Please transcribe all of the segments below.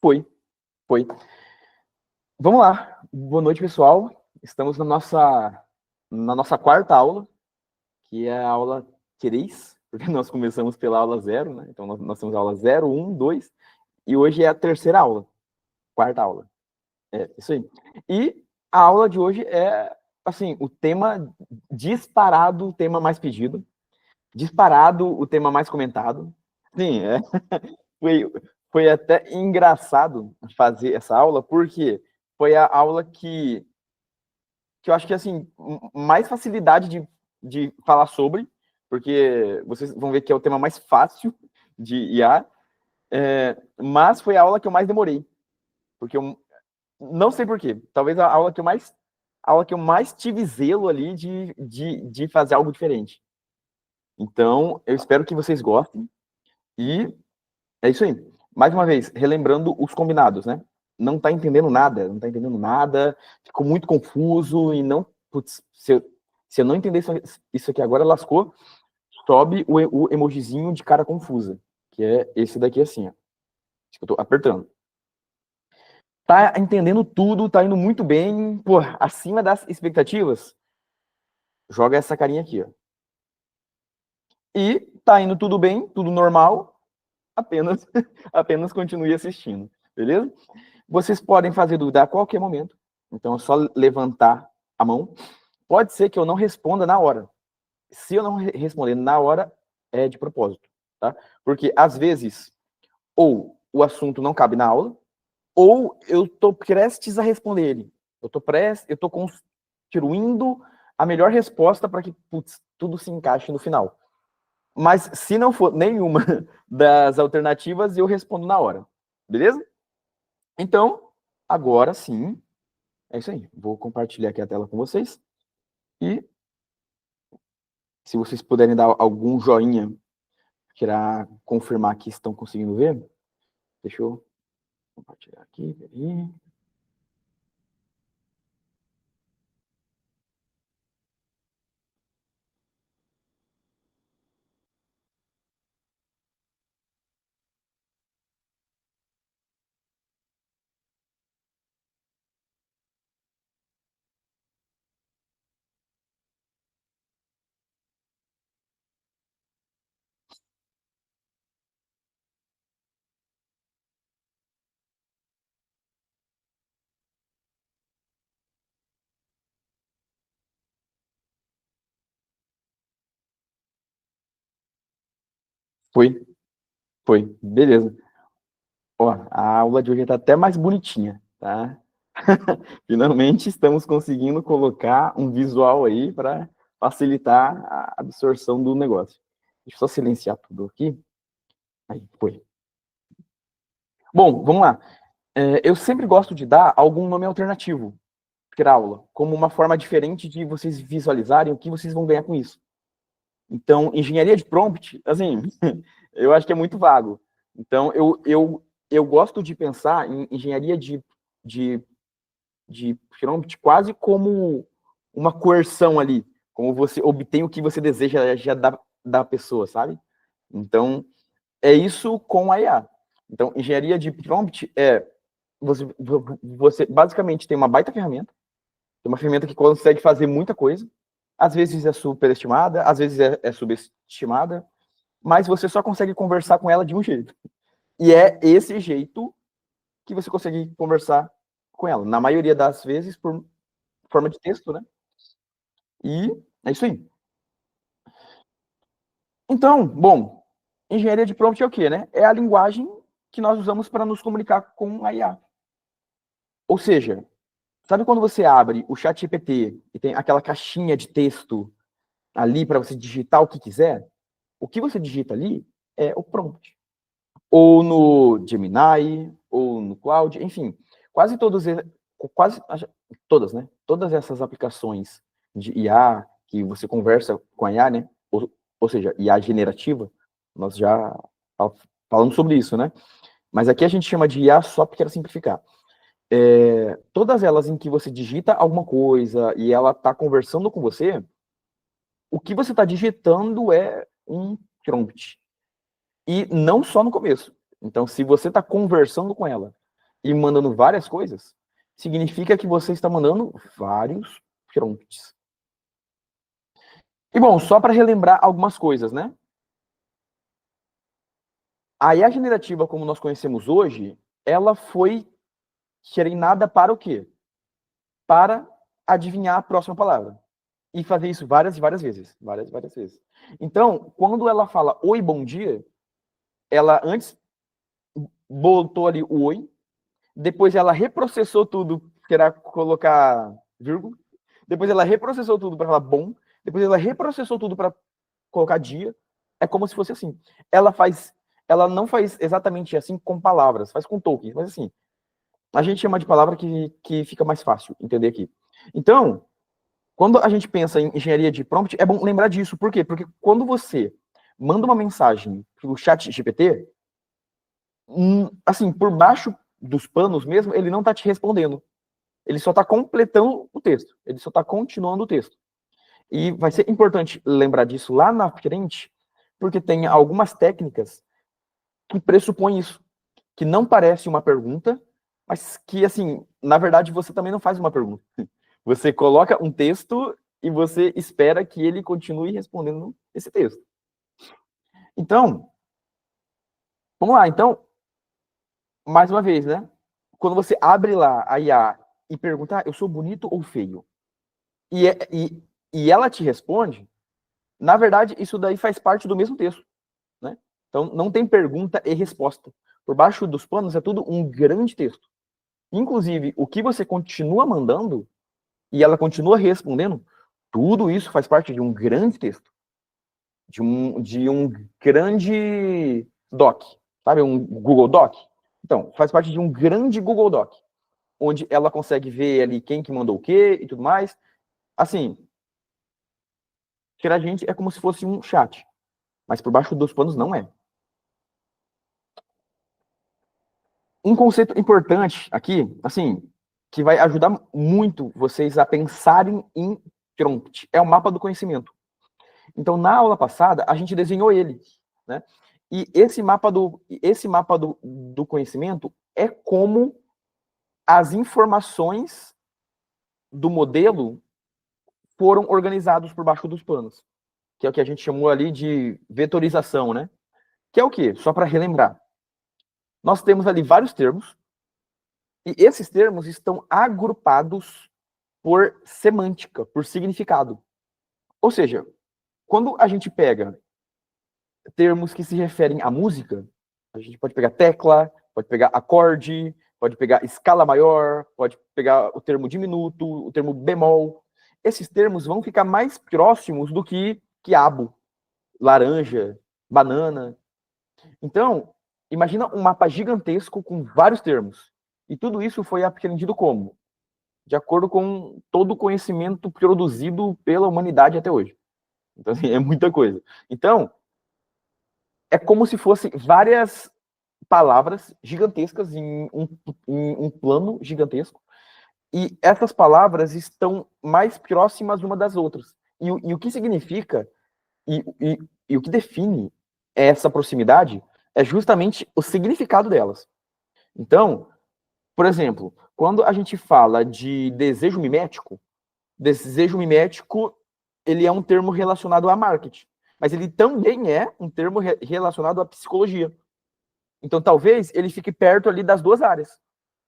Foi, foi. Vamos lá. Boa noite, pessoal. Estamos na nossa quarta aula, que é a aula 3, porque nós começamos pela aula 0, né? Então, nós temos a aula 0, 1, 2, e hoje é a terceira aula, quarta aula. É, isso aí. E a aula de hoje é, assim, o tema disparado, o tema mais pedido, disparado, o tema mais comentado. Sim, foi, foi até engraçado fazer essa aula, porque foi a aula que eu acho que, assim, mais facilidade de falar sobre, porque vocês vão ver que é o tema mais fácil de IA, mas foi a aula que eu mais demorei, porque eu não sei por quê, talvez a aula que eu mais tive zelo ali de fazer algo diferente. Então, eu espero que vocês gostem, e é isso aí. Mais uma vez, relembrando os combinados, né? Não tá entendendo nada, ficou muito confuso e não. Putz, se eu não entender isso aqui agora, lascou. Sobe o emojizinho de cara confusa, que é esse daqui assim, ó. Que eu tô apertando. Tá entendendo tudo, tá indo muito bem, pô, acima das expectativas? Joga essa carinha aqui, ó. E tá indo tudo bem, tudo normal, apenas continue assistindo, beleza? Vocês podem fazer dúvida a qualquer momento, então é só levantar a mão. Pode ser que eu não responda na hora. Se eu não responder na hora, é de propósito, tá? Porque às vezes, ou o assunto não cabe na aula, ou eu tô prestes a responder ele. Eu tô construindo a melhor resposta para que, putz, tudo se encaixe no final. Mas se não for nenhuma das alternativas, eu respondo na hora, beleza? Então, agora sim, é isso aí. Vou compartilhar aqui a tela com vocês. E se vocês puderem dar algum joinha para confirmar que estão conseguindo ver. Deixa eu compartilhar aqui. Peraí. Foi, foi. Beleza. Ó, a aula de hoje está até mais bonitinha, tá? Finalmente estamos conseguindo colocar um visual aí para facilitar a absorção do negócio. Deixa eu só silenciar tudo aqui. Aí, foi. Bom, vamos lá. Eu sempre gosto de dar algum nome alternativo para a aula, como uma forma diferente de vocês visualizarem o que vocês vão ganhar com isso. Então, engenharia de prompt, assim, eu acho que é muito vago. Então, eu gosto de pensar em engenharia de, de prompt quase como uma coerção ali, como você obtém o que você deseja já da pessoa, sabe? Então, é isso com a IA. Então, engenharia de prompt você basicamente tem uma baita ferramenta, tem uma ferramenta que consegue fazer muita coisa, às vezes é superestimada, às vezes é subestimada, mas você só consegue conversar com ela de um jeito. E é esse jeito que você consegue conversar com ela. Na maioria das vezes, por forma de texto, né? E é isso aí. Então, bom, engenharia de prompt é o quê, né? É a linguagem que nós usamos para nos comunicar com a IA. Ou seja, sabe quando você abre o ChatGPT e tem aquela caixinha de texto ali para você digitar o que quiser? O que você digita ali é o prompt. Ou no Gemini, ou no Cloud, enfim, quase todas, né? Todas essas aplicações de IA que você conversa com a IA, né? Ou seja, IA generativa, nós já falamos sobre isso, né? Mas aqui a gente chama de IA só porque era simplificar. Todas elas em que você digita alguma coisa e ela está conversando com você, o que você está digitando é um prompt. E não só no começo. Então, se você está conversando com ela, e mandando várias coisas, significa que você está mandando vários prompts. E bom, só para relembrar algumas coisas, né? A IA generativa, como nós conhecemos hoje, ela foi treinada para o quê? Para adivinhar a próxima palavra. E fazer isso várias e várias vezes. Várias vezes. Então, quando ela fala oi, bom dia, ela antes botou ali o oi, depois ela reprocessou tudo, que era colocar vírgula, depois ela reprocessou tudo para falar bom, depois ela reprocessou tudo para colocar dia. É como se fosse assim. Ela não faz exatamente assim com palavras, faz com tokens, mas assim, a gente chama de palavra que fica mais fácil entender aqui. Então, quando a gente pensa em engenharia de prompt, é bom lembrar disso. Por quê? Porque quando você manda uma mensagem pro chat GPT, assim, por baixo dos panos mesmo, ele não está te respondendo. Ele só está completando o texto. Ele só está continuando o texto. E vai ser importante lembrar disso lá na frente, porque tem algumas técnicas que pressupõem isso. Que não parece uma pergunta, mas que, assim, na verdade, você também não faz uma pergunta. Você coloca um texto e você espera que ele continue respondendo esse texto. Então, vamos lá. Então, mais uma vez, né? Quando você abre lá a IA e pergunta, eu sou bonito ou feio? E ela te responde, na verdade, isso daí faz parte do mesmo texto, né? Então, não tem pergunta e resposta. Por baixo dos panos é tudo um grande texto. Inclusive, o que você continua mandando e ela continua respondendo, tudo isso faz parte de um grande texto. De um grande doc, sabe? Um Google Doc. Então, faz parte de um grande Google Doc, onde ela consegue ver ali quem que mandou o quê e tudo mais. Assim, tirar a gente é como se fosse um chat, mas por baixo dos panos não é. Um conceito importante aqui, assim, que vai ajudar muito vocês a pensarem em prompt, é o mapa do conhecimento. Então, na aula passada, a gente desenhou ele, né? E esse mapa do conhecimento é como as informações do modelo foram organizados por baixo dos panos, que é o que a gente chamou ali de vetorização, né? Que é o quê? Só para relembrar. Nós temos ali vários termos, e esses termos estão agrupados por semântica, por significado. Ou seja, quando a gente pega termos que se referem à música, a gente pode pegar tecla, pode pegar acorde, pode pegar escala maior, pode pegar o termo diminuto, o termo bemol. Esses termos vão ficar mais próximos do que quiabo, laranja, banana. Então, imagina um mapa gigantesco com vários termos. E tudo isso foi aprendido como? De acordo com todo o conhecimento produzido pela humanidade até hoje. Então, assim, é muita coisa. Então, é como se fossem várias palavras gigantescas em um plano gigantesco, e essas palavras estão mais próximas uma das outras. E o que significa, e o que define essa proximidade é justamente o significado delas. Então, por exemplo, quando a gente fala de desejo mimético, ele é um termo relacionado a marketing, mas ele também é um termo relacionado à psicologia. Então, talvez ele fique perto ali das duas áreas,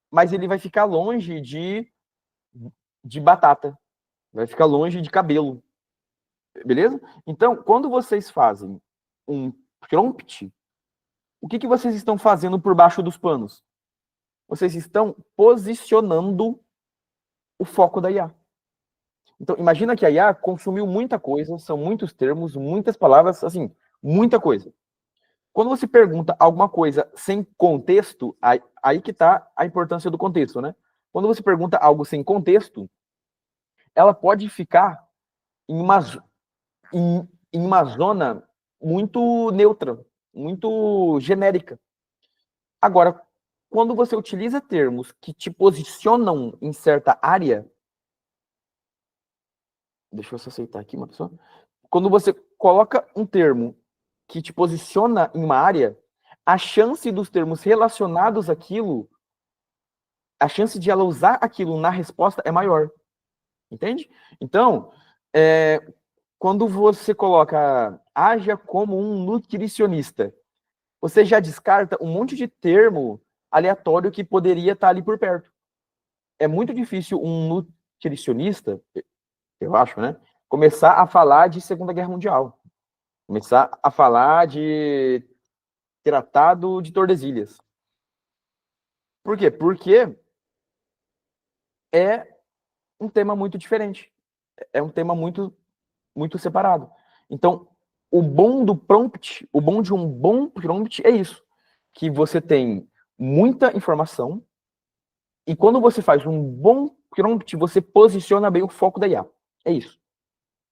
mas ele vai ficar longe de batata, vai ficar longe de cabelo, beleza? Então, quando vocês fazem um prompt, o que vocês estão fazendo por baixo dos panos? Vocês estão posicionando o foco da IA. Então, imagina que a IA consumiu muita coisa, são muitos termos, muitas palavras, assim, muita coisa. Quando você pergunta alguma coisa sem contexto, aí que está a importância do contexto, né? Quando você pergunta algo sem contexto, ela pode ficar em uma zona muito neutra, muito genérica. Agora, quando você utiliza termos que te posicionam em certa área, deixa eu só aceitar aqui uma pessoa. Quando você coloca um termo que te posiciona em uma área, a chance dos termos relacionados àquilo a chance de ela usar aquilo na resposta é maior. Entende? Então, quando você coloca haja como um nutricionista, você já descarta um monte de termo aleatório que poderia estar ali por perto. É muito difícil um nutricionista, eu acho, né, começar a falar de Segunda Guerra Mundial, começar a falar de Tratado de Tordesilhas. Por quê? Porque é um tema muito diferente. É um tema muito, muito separado. Então, o bom do prompt, o bom de um bom prompt é isso, que você tem muita informação e quando você faz um bom prompt, você posiciona bem o foco da IA. É isso.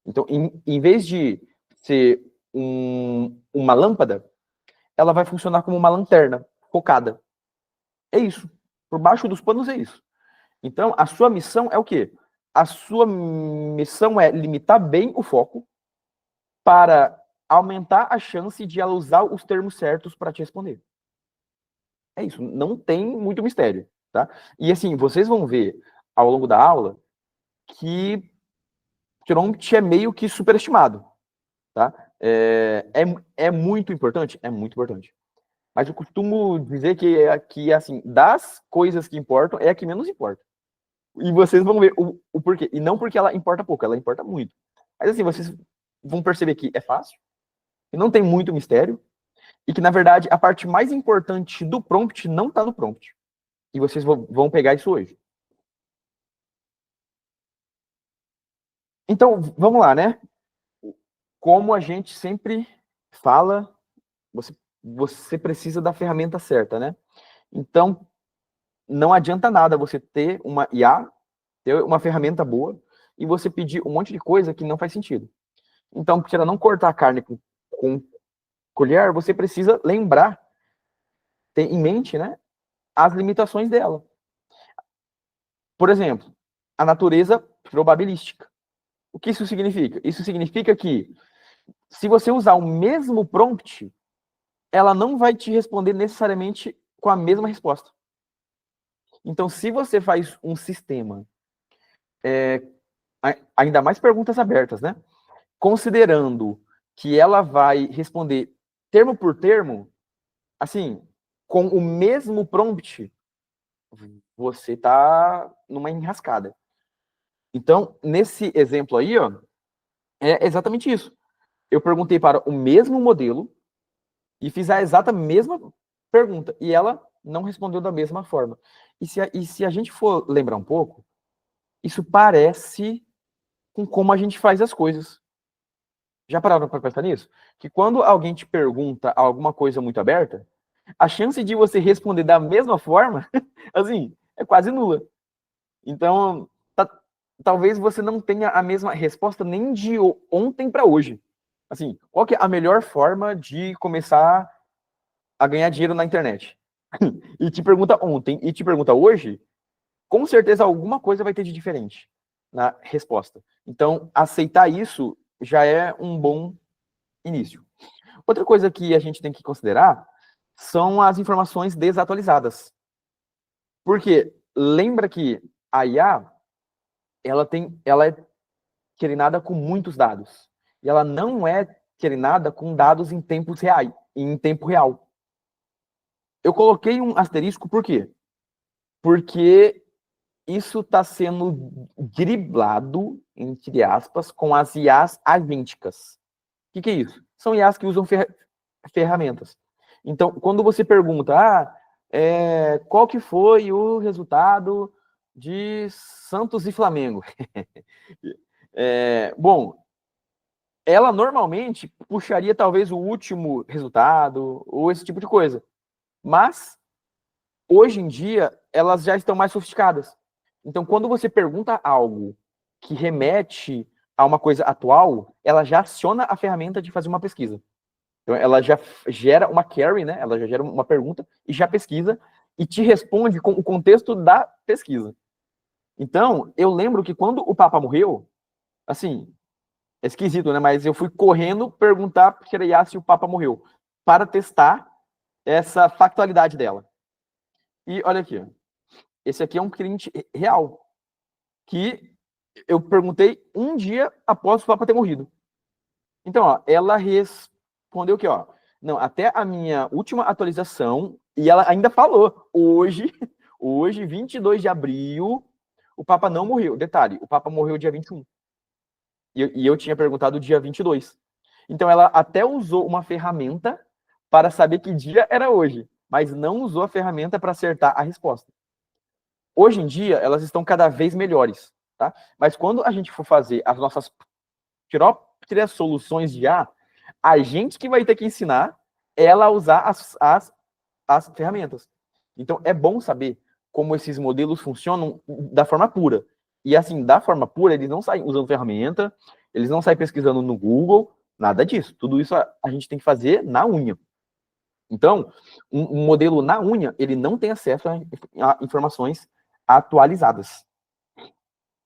Então, em vez de ser uma lâmpada, ela vai funcionar como uma lanterna focada. É isso. Por baixo dos panos é isso. Então, a sua missão é o quê? A sua missão é limitar bem o foco para aumentar a chance de ela usar os termos certos para te responder. É isso, não tem muito mistério, tá? E assim, vocês vão ver ao longo da aula que prompt é meio que superestimado, tá? É muito importante? É muito importante. Mas eu costumo dizer que assim, das coisas que importam, é a que menos importa. E vocês vão ver o porquê. E não porque ela importa pouco, ela importa muito. Mas assim, vocês vão perceber que é fácil, que não tem muito mistério, e que, na verdade, a parte mais importante do prompt não está no prompt. E vocês vão pegar isso hoje. Então, vamos lá, né? Como a gente sempre fala, você precisa da ferramenta certa, né? Então, não adianta nada você ter uma IA, ter uma ferramenta boa, e você pedir um monte de coisa que não faz sentido. Então, para não cortar a carne com colher, você precisa lembrar, ter em mente, né, as limitações dela. Por exemplo, a natureza probabilística. O que isso significa? Isso significa que, se você usar o mesmo prompt, ela não vai te responder necessariamente com a mesma resposta. Então, se você faz um sistema, ainda mais perguntas abertas, né? Considerando que ela vai responder termo por termo, assim, com o mesmo prompt, você está numa enrascada. Então, nesse exemplo aí, ó, é exatamente isso. Eu perguntei para o mesmo modelo e fiz a exata mesma pergunta, e ela não respondeu da mesma forma. E se a gente for lembrar um pouco, isso parece com como a gente faz as coisas. Já pararam para pensar nisso? Que quando alguém te pergunta alguma coisa muito aberta, a chance de você responder da mesma forma, assim, é quase nula. Então, talvez você não tenha a mesma resposta nem de ontem para hoje. Assim, qual que é a melhor forma de começar a ganhar dinheiro na internet? E te pergunta ontem e te pergunta hoje, com certeza alguma coisa vai ter de diferente na resposta. Então, aceitar isso já é um bom início. Outra coisa que a gente tem que considerar são as informações desatualizadas. Porque lembra que a IA, ela é treinada com muitos dados. E ela não é treinada com dados em tempo real. Eu coloquei um asterisco por quê? Porque isso está sendo driblado, entre aspas, com as IAs agênticas. O que é isso? São IAs que usam ferramentas. Então, quando você pergunta, qual que foi o resultado de Santos e Flamengo? Bom, ela normalmente puxaria talvez o último resultado, ou esse tipo de coisa. Mas, hoje em dia, elas já estão mais sofisticadas. Então, quando você pergunta algo que remete a uma coisa atual, ela já aciona a ferramenta de fazer uma pesquisa. Então, ela já gera uma query, né? Ela já gera uma pergunta e já pesquisa e te responde com o contexto da pesquisa. Então, eu lembro que quando o Papa morreu, assim, é esquisito, né? Mas eu fui correndo perguntar para a IA se o Papa morreu, para testar essa factualidade dela. E olha aqui, Esse aqui é um cliente real, que eu perguntei um dia após o Papa ter morrido. Então, ó, ela respondeu que, ó, não, até a minha última atualização, e ela ainda falou, hoje, 22 de abril, o Papa não morreu. Detalhe, o Papa morreu dia 21. E eu tinha perguntado dia 22. Então, ela até usou uma ferramenta para saber que dia era hoje, mas não usou a ferramenta para acertar a resposta. Hoje em dia, elas estão cada vez melhores, tá? Mas quando a gente for fazer as nossas próprias soluções de IA, a gente que vai ter que ensinar ela a usar as ferramentas. Então, é bom saber como esses modelos funcionam da forma pura. E assim, da forma pura, eles não saem usando ferramenta, eles não saem pesquisando no Google, nada disso. Tudo isso a gente tem que fazer na unha. Então, um modelo na unha, ele não tem acesso a informações atualizadas.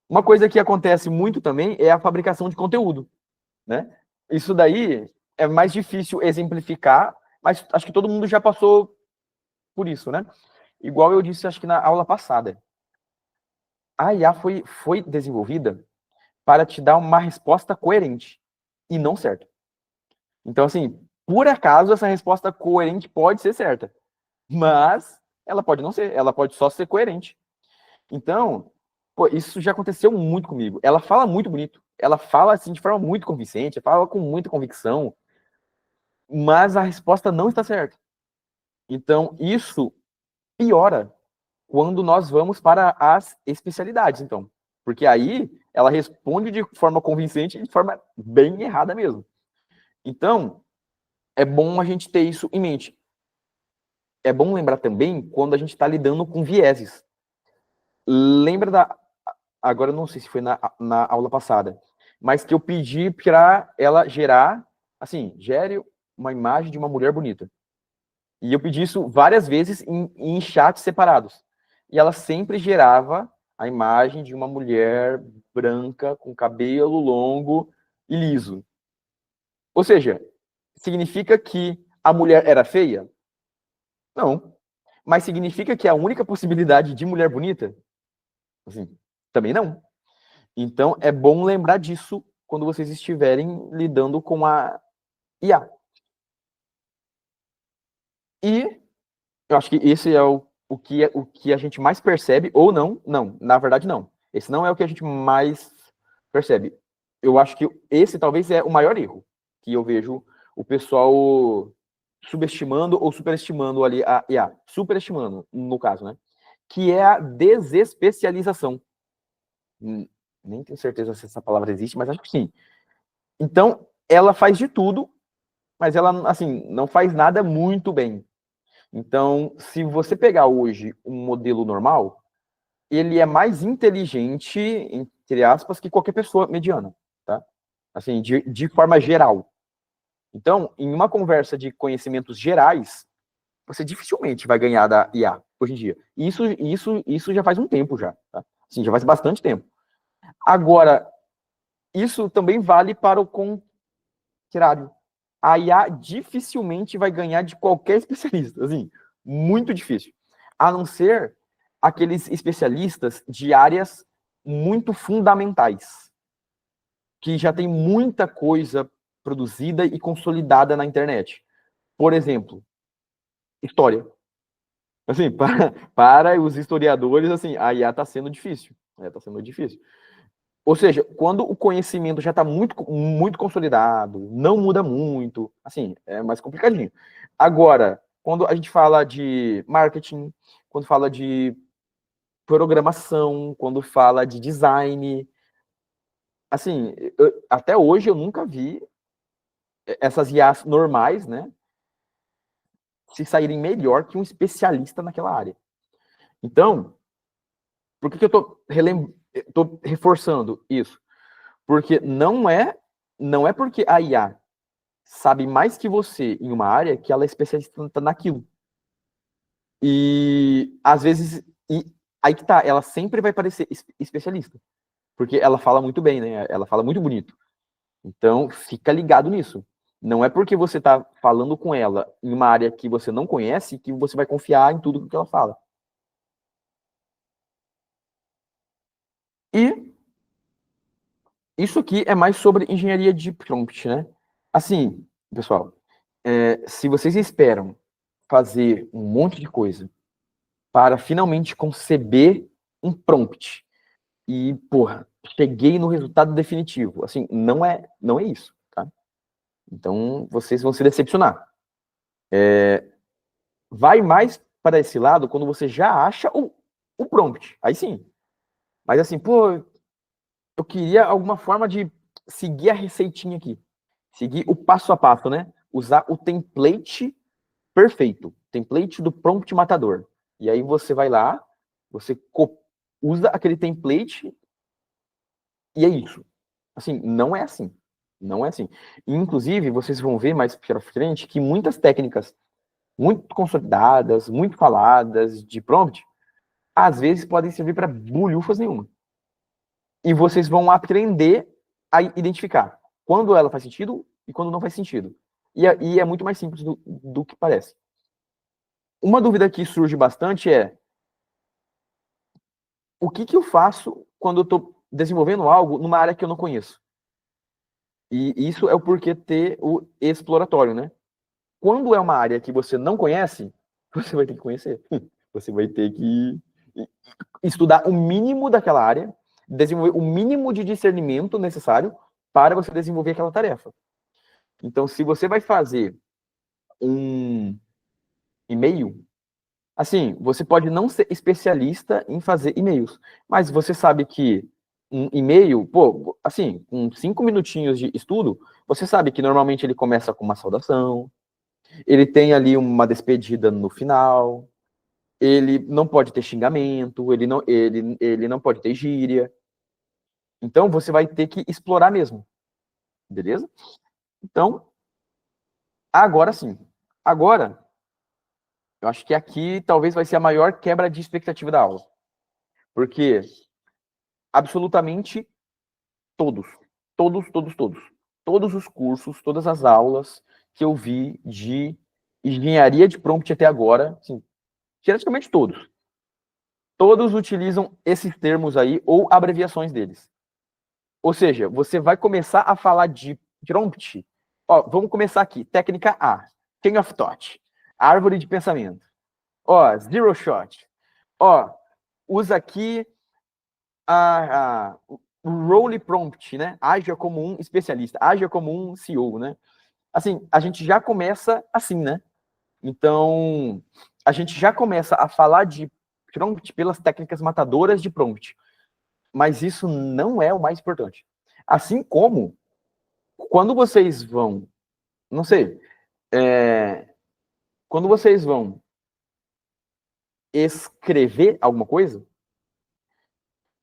Uma coisa que acontece muito também é a fabricação de conteúdo, né? Isso daí é mais difícil exemplificar, mas acho que todo mundo já passou por isso, né? Igual eu disse, acho que na aula passada. A IA foi desenvolvida para te dar uma resposta coerente e não certa. Então, assim, por acaso essa resposta coerente pode ser certa, mas ela pode não ser, ela pode só ser coerente. Então, pô, isso já aconteceu muito comigo. Ela fala muito bonito, ela fala assim de forma muito convincente, fala com muita convicção, mas a resposta não está certa. Então, isso piora quando nós vamos para as especialidades, então. Porque aí ela responde de forma convincente e de forma bem errada mesmo. Então, é bom a gente ter isso em mente. É bom lembrar também quando a gente está lidando com vieses. Lembra da. Agora eu não sei se foi na aula passada, mas que eu pedi para ela gerar, assim, gere uma imagem de uma mulher bonita. E eu pedi isso várias vezes em chats separados. E ela sempre gerava a imagem de uma mulher branca, com cabelo longo e liso. Ou seja, significa que a mulher era feia? Não. Mas significa que é a única possibilidade de mulher bonita? Assim, também não. Então, é bom lembrar disso quando vocês estiverem lidando com a IA. E eu acho que esse é o que a gente mais percebe, ou não, na verdade não. Esse não é o que a gente mais percebe. Eu acho que esse talvez é o maior erro que eu vejo o pessoal subestimando ou superestimando ali a IA. Superestimando, no caso, né? Que é a desespecialização. Nem tenho certeza se essa palavra existe, mas acho que sim. Então, ela faz de tudo, mas ela, assim, não faz nada muito bem. Então, se você pegar hoje um modelo normal, ele é mais inteligente, entre aspas, que qualquer pessoa mediana, tá? Assim, de forma geral. Então, em uma conversa de conhecimentos gerais, você dificilmente vai ganhar da IA hoje em dia. Isso já faz um tempo já, tá? Assim, já faz bastante tempo. Agora, isso também vale para o contrário. A IA dificilmente vai ganhar de qualquer especialista, assim, muito difícil. A não ser aqueles especialistas de áreas muito fundamentais, que já tem muita coisa produzida e consolidada na internet. Por exemplo, história. Assim, para os historiadores, assim, a IA está sendo difícil. Está sendo difícil. Ou seja, quando o conhecimento já está muito consolidado, não muda muito, assim, é mais complicadinho. Agora, quando a gente fala de marketing, quando fala de programação, quando fala de design, assim, até hoje eu nunca vi essas IAs normais, né, se saírem melhor que um especialista naquela área. Então, por que eu tô reforçando isso? Porque não é porque a IA sabe mais que você em uma área que ela é especialista naquilo. E às vezes, aí que tá, ela sempre vai parecer especialista, porque ela fala muito bem, né? Ela fala muito bonito. Então, fica ligado nisso. Não é porque você tá falando com ela em uma área que você não conhece que você vai confiar em tudo que ela fala. E isso aqui é mais sobre engenharia de prompt, né? Assim, pessoal, se vocês esperam fazer um monte de coisa para finalmente conceber um prompt e, porra, cheguei no resultado definitivo, assim, não é isso, tá? Então, vocês vão se decepcionar. Vai mais para esse lado quando você já acha o prompt, aí sim. Mas assim, pô, eu queria alguma forma de seguir a receitinha aqui. Seguir o passo a passo, né? Usar o template perfeito. Template do prompt matador. E aí você vai lá, você usa aquele template e é isso. Assim, não é assim. Não é assim. E, inclusive, vocês vão ver mais para frente que muitas técnicas muito consolidadas, muito faladas de prompt, às vezes podem servir para bulhufas nenhuma. E vocês vão aprender a identificar quando ela faz sentido e quando não faz sentido. E é muito mais simples do que parece. Uma dúvida que surge bastante é: o que eu faço quando eu estou desenvolvendo algo numa área que eu não conheço? E isso é o porquê ter o exploratório, né? Quando é uma área que você não conhece, você vai ter que conhecer. Você vai ter que estudar o mínimo daquela área, desenvolver o mínimo de discernimento necessário para você desenvolver aquela tarefa. Então, se você vai fazer um e-mail, assim, você pode não ser especialista em fazer e-mails, mas você sabe que um e-mail, pô, assim, com 5 minutinhos de estudo, você sabe que normalmente ele começa com uma saudação, ele tem ali uma despedida no final, ele não pode ter xingamento, ele não pode ter gíria. Então, você vai ter que explorar mesmo, beleza? Então, agora sim. Agora, eu acho que aqui talvez vai ser a maior quebra de expectativa da aula. Porque absolutamente todos, todos os cursos, todas as aulas que eu vi de engenharia de prompt até agora, assim, praticamente todos utilizam esses termos aí ou abreviações deles. Ou seja, você vai começar a falar de prompt. Ó, vamos começar aqui. Técnica A. Chain of Thought. Árvore de pensamento. Ó, Zero Shot. Ó, usa aqui o role prompt, né? Haja como um especialista. Haja como um CEO, né? Assim, a gente já começa assim, né? Então, a gente já começa a falar de prompt pelas técnicas matadoras de prompt. Mas isso não é o mais importante. Assim como quando vocês vão, não sei, quando vocês vão escrever alguma coisa,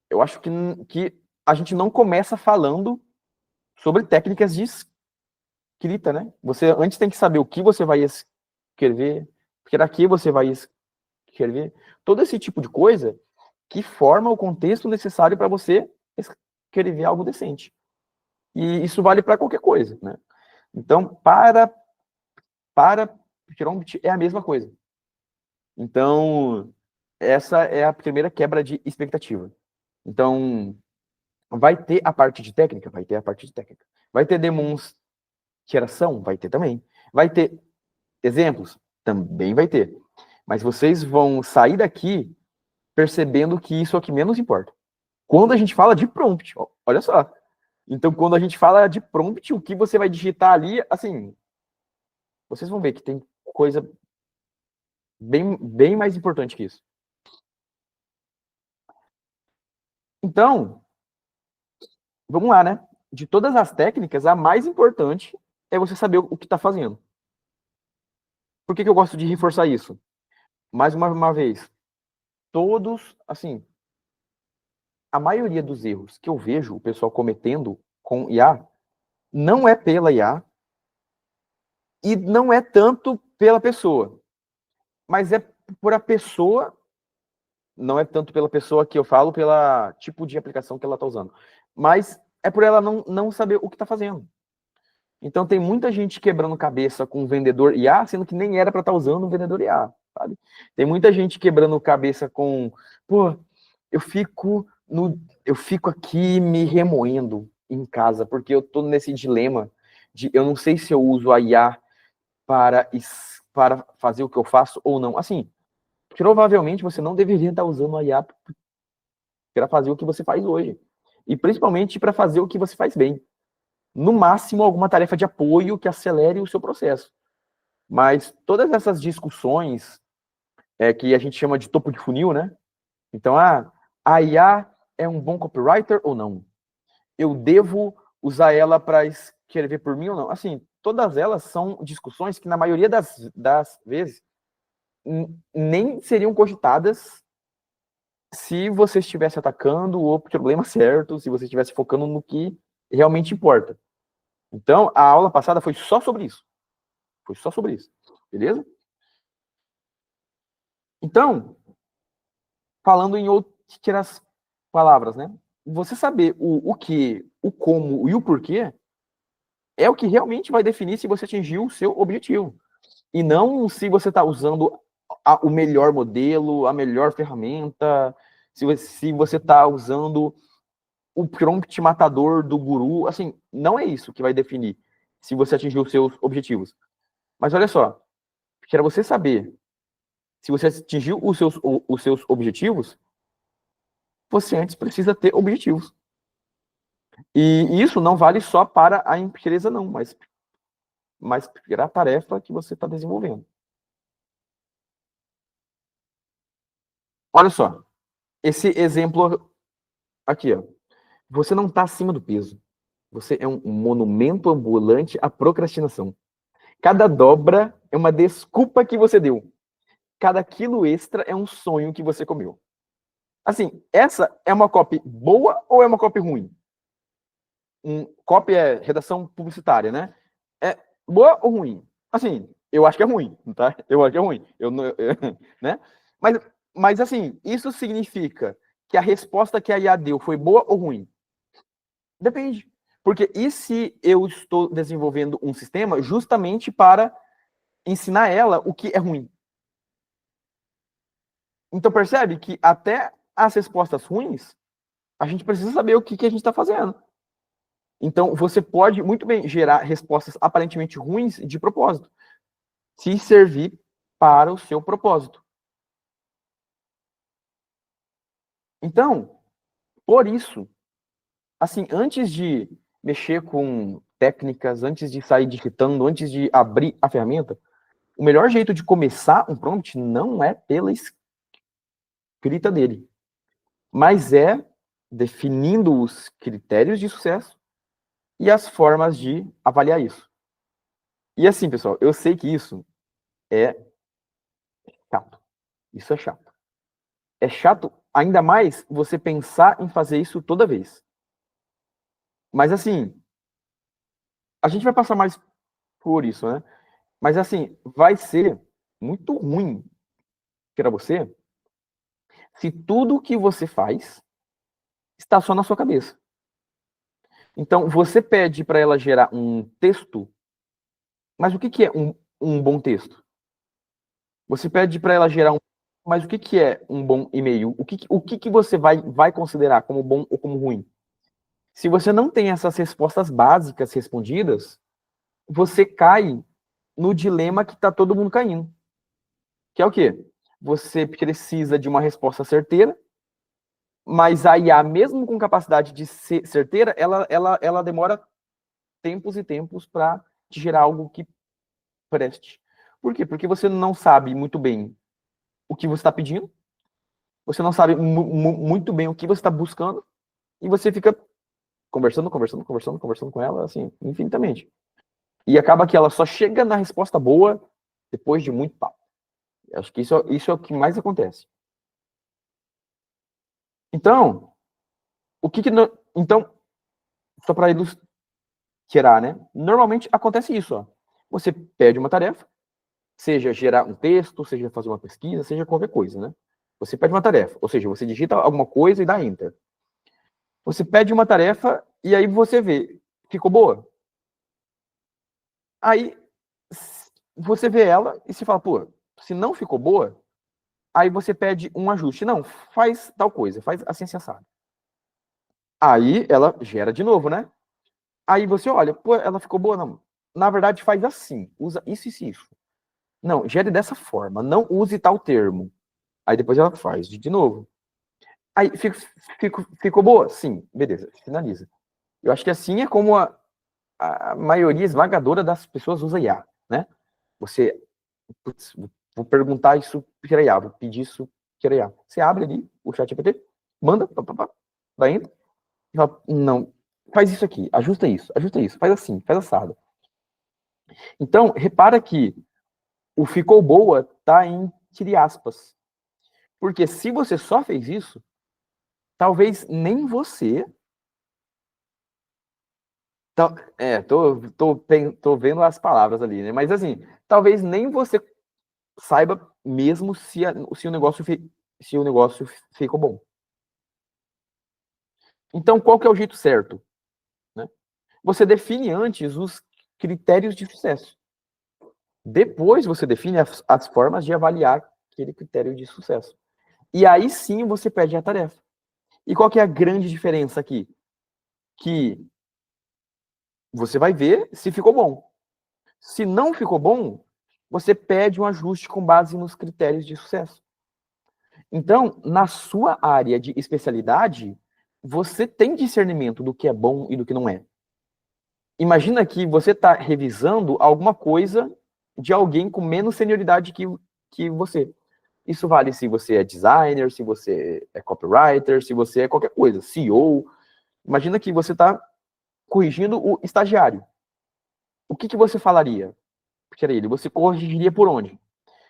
eu acho que a gente não começa falando sobre técnicas de escrita, né? Você antes tem que saber o que você vai escrever, para que você vai escrever, todo esse tipo de coisa que forma o contexto necessário para você escrever algo decente. E isso vale para qualquer coisa, né? Então, para prompt é a mesma coisa. Então, essa é a primeira quebra de expectativa. Então, vai ter a parte de técnica? Vai ter a parte de técnica. Vai ter demonstração? Vai ter também. Vai ter exemplos? Também vai ter. Mas vocês vão sair daqui percebendo que isso é o que menos importa. Quando a gente fala de prompt, olha só. Então, quando a gente fala de prompt, o que você vai digitar ali, assim, vocês vão ver que tem coisa bem mais importante que isso. Então, vamos lá, né? De todas as técnicas, a mais importante é você saber o que está fazendo. Por que eu gosto de reforçar isso? Mais uma vez, todos, assim, a maioria dos erros que eu vejo o pessoal cometendo com IA não é pela IA e não é tanto pela pessoa, mas é por a pessoa, não é tanto pela pessoa que eu falo, pela tipo de aplicação que ela está usando, mas é por ela não saber o que está fazendo. Então tem muita gente quebrando cabeça com um vendedor IA, sendo que nem era para estar usando um vendedor IA, sabe? Tem muita gente quebrando cabeça com, pô, eu fico eu fico aqui me remoendo em casa, porque eu tô nesse dilema de eu não sei se eu uso a IA para fazer o que eu faço ou não. Assim, provavelmente você não deveria estar usando a IA para fazer o que você faz hoje. E principalmente para fazer o que você faz bem. No máximo, alguma tarefa de apoio que acelere o seu processo. Mas todas essas discussões que a gente chama de topo de funil, né? Então, a IA é um bom copywriter ou não? Eu devo usar ela para escrever por mim ou não? Assim, todas elas são discussões que, na maioria das vezes, nem seriam cogitadas se você estivesse atacando o problema certo, se você estivesse focando no que realmente importa. Então, a aula passada foi só sobre isso. Foi só sobre isso. Beleza? Então, falando em outras palavras, né? Você saber o que, o como e o porquê é o que realmente vai definir se você atingiu o seu objetivo. E não se você está usando o melhor modelo, a melhor ferramenta, se você está usando o prompt matador do guru. Assim, não é isso que vai definir se você atingiu os seus objetivos. Mas olha só, para você saber se você atingiu os seus objetivos, você antes precisa ter objetivos. E isso não vale só para a empresa, não, mas para a tarefa que você está desenvolvendo. Olha só, esse exemplo aqui, ó. Você não está acima do peso. Você é um monumento ambulante à procrastinação. Cada dobra é uma desculpa que você deu. Cada quilo extra é um sonho que você comeu. Assim, essa é uma copy boa ou é uma copy ruim? Copy é redação publicitária, né? É boa ou ruim? Assim, eu acho que é ruim, tá? Eu acho que é ruim. Né? Mas assim, isso significa que a resposta que a IA deu foi boa ou ruim? Depende. Porque e se eu estou desenvolvendo um sistema justamente para ensinar ela o que é ruim? Então percebe que até as respostas ruins, a gente precisa saber o que a gente está fazendo. Então você pode muito bem gerar respostas aparentemente ruins de propósito, se servir para o seu propósito. Então, por isso, assim, antes de mexer com técnicas, antes de sair digitando, antes de abrir a ferramenta, o melhor jeito de começar um prompt não é pela escrita dele, mas é definindo os critérios de sucesso e as formas de avaliar isso. E assim, pessoal, eu sei que isso é chato. Isso é chato. É chato ainda mais você pensar em fazer isso toda vez. Mas assim, a gente vai passar mais por isso, né? Mas assim, vai ser muito ruim para você se tudo que você faz está só na sua cabeça. Então, você pede para ela gerar um texto, mas o que é um bom texto? Você pede para ela gerar mas o que é um bom e-mail? O que você vai considerar como bom ou como ruim? Se você não tem essas respostas básicas respondidas, você cai no dilema que está todo mundo caindo. Que é o quê? Você precisa de uma resposta certeira, mas a IA, mesmo com capacidade de ser certeira, ela demora tempos e tempos para te gerar algo que preste. Por quê? Porque você não sabe muito bem o que você está pedindo, você não sabe muito bem o que você está buscando, e você fica conversando com ela, assim, infinitamente. E acaba que ela só chega na resposta boa depois de muito papo. Acho que isso é o que mais acontece. Então, então, só para ilustrar, né? Normalmente acontece isso, ó. Você pede uma tarefa, seja gerar um texto, seja fazer uma pesquisa, seja qualquer coisa, né? Você pede uma tarefa, ou seja, você digita alguma coisa e dá enter. Você pede uma tarefa e aí você vê, ficou boa? Aí você vê ela e se fala, pô, se não ficou boa, aí você pede um ajuste. Não, faz tal coisa, faz assim, assado. Aí ela gera de novo, né? Aí você olha, pô, ela ficou boa, não. Na verdade, faz assim, usa isso e isso. Não, gere dessa forma, não use tal termo. Aí depois ela faz de novo. Aí ficou boa? Sim, beleza, finaliza. Eu acho que assim é como a maioria esmagadora das pessoas usa IA, né? Você, putz, vou perguntar isso para IA, vou pedir isso para IA. Você abre ali o chat GPT, manda, vai indo, e fala, não, faz isso aqui, ajusta isso, faz assim, faz assado. Então, repara que o ficou boa tá entre aspas. Porque se você só fez isso, talvez nem você. Tô vendo as palavras ali, né? Mas assim, talvez nem você saiba mesmo se se o negócio ficou bom. Então, qual que é o jeito certo? Né? Você define antes os critérios de sucesso. Depois você define as formas de avaliar aquele critério de sucesso. E aí sim você pede a tarefa. E qual que é a grande diferença aqui? Que você vai ver se ficou bom. Se não ficou bom, você pede um ajuste com base nos critérios de sucesso. Então, na sua área de especialidade, você tem discernimento do que é bom e do que não é. Imagina que você está revisando alguma coisa de alguém com menos senioridade que você. Isso vale se você é designer, se você é copywriter, se você é qualquer coisa, CEO. Imagina que você está corrigindo o estagiário. O que você falaria para ele? Você corrigiria por onde?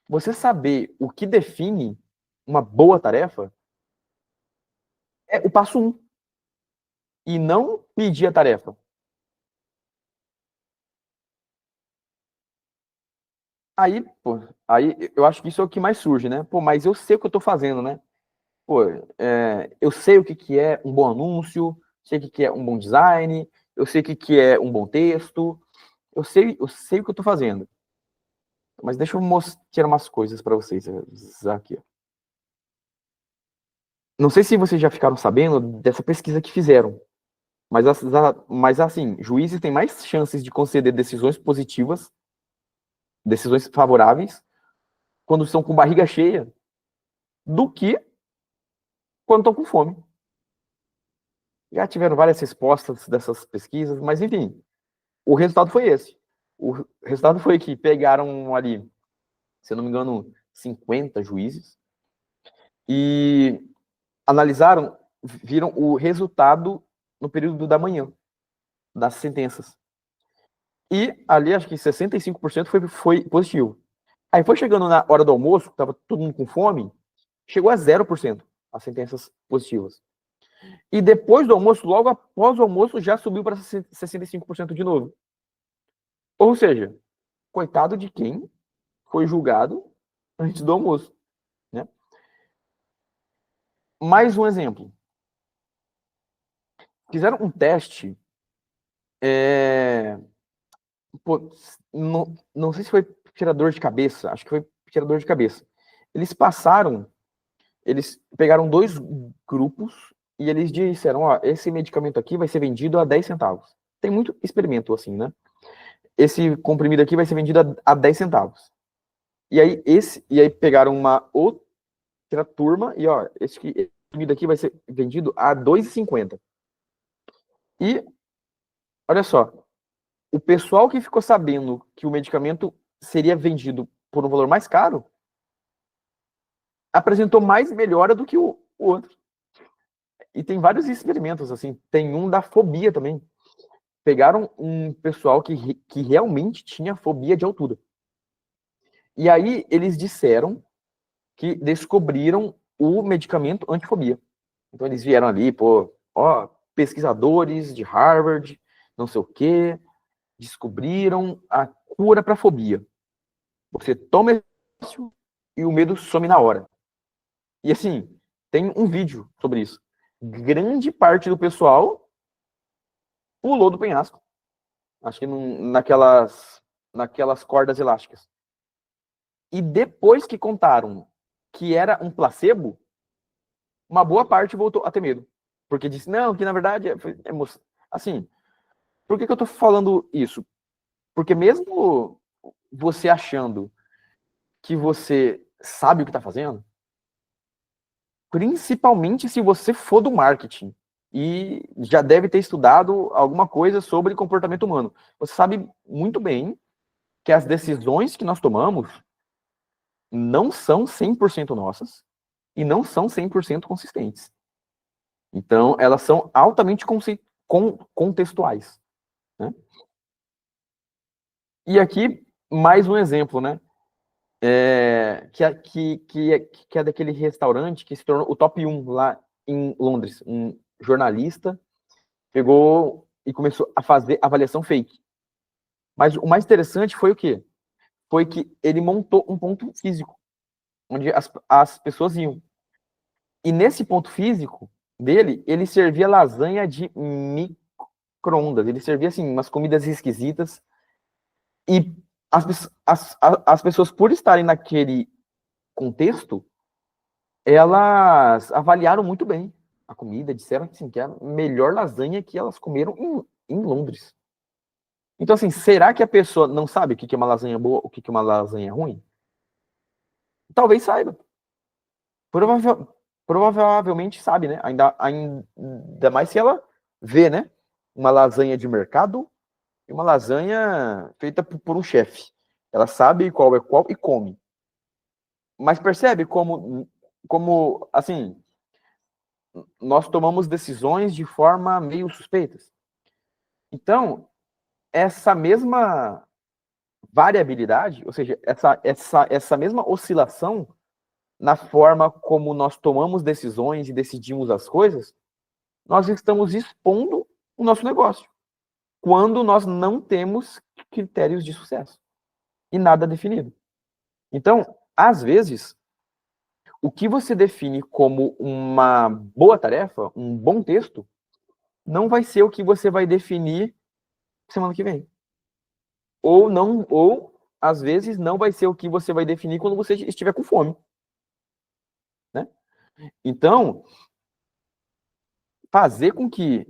Você saber o que define uma boa tarefa é o passo um. E não pedir a tarefa. Aí, pô, aí eu acho que isso é o que mais surge, né? Pô, mas eu sei o que eu tô fazendo, né? Pô, eu sei o que que é um bom anúncio, sei o que que é um bom design, eu sei o que que é um bom texto, eu sei o que eu tô fazendo. Mas deixa eu mostrar umas coisas para vocês aqui. Não sei se vocês já ficaram sabendo dessa pesquisa que fizeram, mas assim, juízes têm mais chances de conceder decisões positivas, decisões favoráveis, quando estão com barriga cheia, do que quando estão com fome. Já tiveram várias respostas dessas pesquisas, mas enfim, o resultado foi esse. O resultado foi que pegaram ali, se eu não me engano, 50 juízes e analisaram, viram o resultado no período da manhã das sentenças. E ali, acho que 65% foi positivo. Aí foi chegando na hora do almoço, estava todo mundo com fome, chegou a 0% as sentenças positivas. E depois do almoço, logo após o almoço, já subiu para 65% de novo. Ou seja, coitado de quem foi julgado antes do almoço. Né? Mais um exemplo. Fizeram um teste. Pô, não sei se foi tirador de cabeça, acho que foi tirador de cabeça. Eles pegaram dois grupos e eles disseram, ó, esse medicamento aqui vai ser vendido a 10 centavos. Tem muito experimento assim, né? Esse comprimido aqui vai ser vendido a 10 centavos. E aí pegaram uma outra turma e, ó, esse comprimido aqui vai ser vendido a 2,50. E, olha só, o pessoal que ficou sabendo que o medicamento seria vendido por um valor mais caro apresentou mais melhora do que o outro. E tem vários experimentos, assim. Tem um da fobia também. Pegaram um pessoal que realmente tinha fobia de altura. E aí eles disseram que descobriram o medicamento antifobia. Então eles vieram ali, pô, ó, pesquisadores de Harvard, não sei o quê, descobriram a cura para fobia. Você toma isso e o medo some na hora. E assim, tem um vídeo sobre isso. Grande parte do pessoal pulou do penhasco. Acho que naquelas cordas elásticas. E depois que contaram que era um placebo, uma boa parte voltou a ter medo. porque disse, não, que na verdade assim, por que eu tô falando isso? Porque mesmo você achando que você sabe o que está fazendo, principalmente se você for do marketing e já deve ter estudado alguma coisa sobre comportamento humano, você sabe muito bem que as decisões que nós tomamos não são 100% nossas e não são 100% consistentes. Então, elas são altamente contextuais, né? E aqui, mais um exemplo, né? Que é daquele restaurante que se tornou o top 1 lá em Londres. Um jornalista pegou e começou a fazer avaliação fake. Mas o mais interessante foi o quê? Foi que ele montou um ponto físico, onde as pessoas iam. E nesse ponto físico dele, ele servia lasanha de micro-ondas. Ele servia, assim, umas comidas esquisitas. E as pessoas, por estarem naquele contexto, elas avaliaram muito bem a comida, disseram assim, que é a melhor lasanha que elas comeram em Londres. Então, assim, será que a pessoa não sabe o que é uma lasanha boa, o que é uma lasanha ruim? Talvez saiba. Provavelmente sabe, né? Ainda mais se ela vê, né? Uma lasanha de mercado e uma lasanha feita por um chefe. Ela sabe qual é qual e come. Mas percebe como assim, nós tomamos decisões de forma meio suspeitas. Então, essa mesma variabilidade, ou seja, essa mesma oscilação na forma como nós tomamos decisões e decidimos as coisas, nós estamos expondo o nosso negócio, quando nós não temos critérios de sucesso e nada definido. Então, às vezes, o que você define como uma boa tarefa, um bom texto, não vai ser o que você vai definir semana que vem. Ou não, ou às vezes não vai ser o que você vai definir quando você estiver com fome, né? Então, fazer com que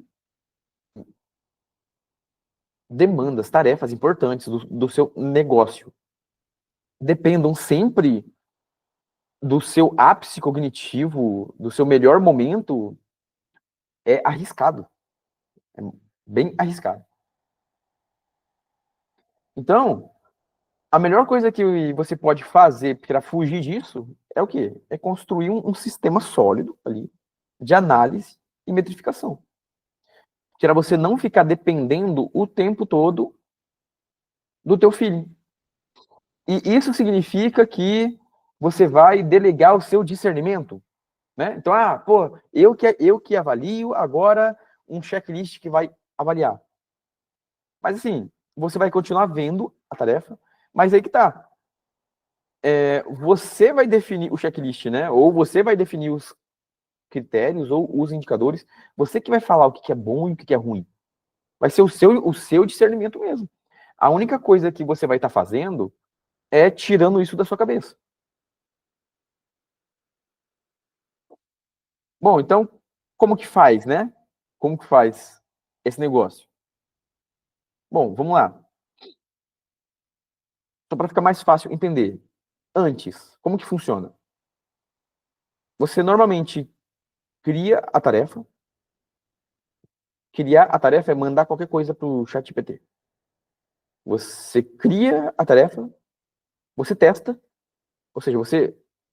demandas, tarefas importantes do seu negócio dependam sempre do seu ápice cognitivo, do seu melhor momento, é arriscado. É bem arriscado. Então, a melhor coisa que você pode fazer para fugir disso é o quê? É construir um sistema sólido ali de análise e metrificação. Para você não ficar dependendo o tempo todo do teu filho. E isso significa que você vai delegar o seu discernimento, né? Então, pô, eu que avalio, agora um checklist que vai avaliar. Mas assim, você vai continuar vendo a tarefa, mas aí que tá. Você vai definir o checklist, né? Ou você vai definir os critérios ou os indicadores. Você que vai falar o que é bom e o que é ruim. Vai ser o seu discernimento mesmo. A única coisa que você vai estar fazendo é tirando isso da sua cabeça. Bom, então, como que faz, né? Como que faz esse negócio? Bom, vamos lá. Só para ficar mais fácil entender. Antes, como que funciona? Você normalmente cria a tarefa. Criar a tarefa é mandar qualquer coisa para o ChatGPT. Você cria a tarefa, você testa, ou seja,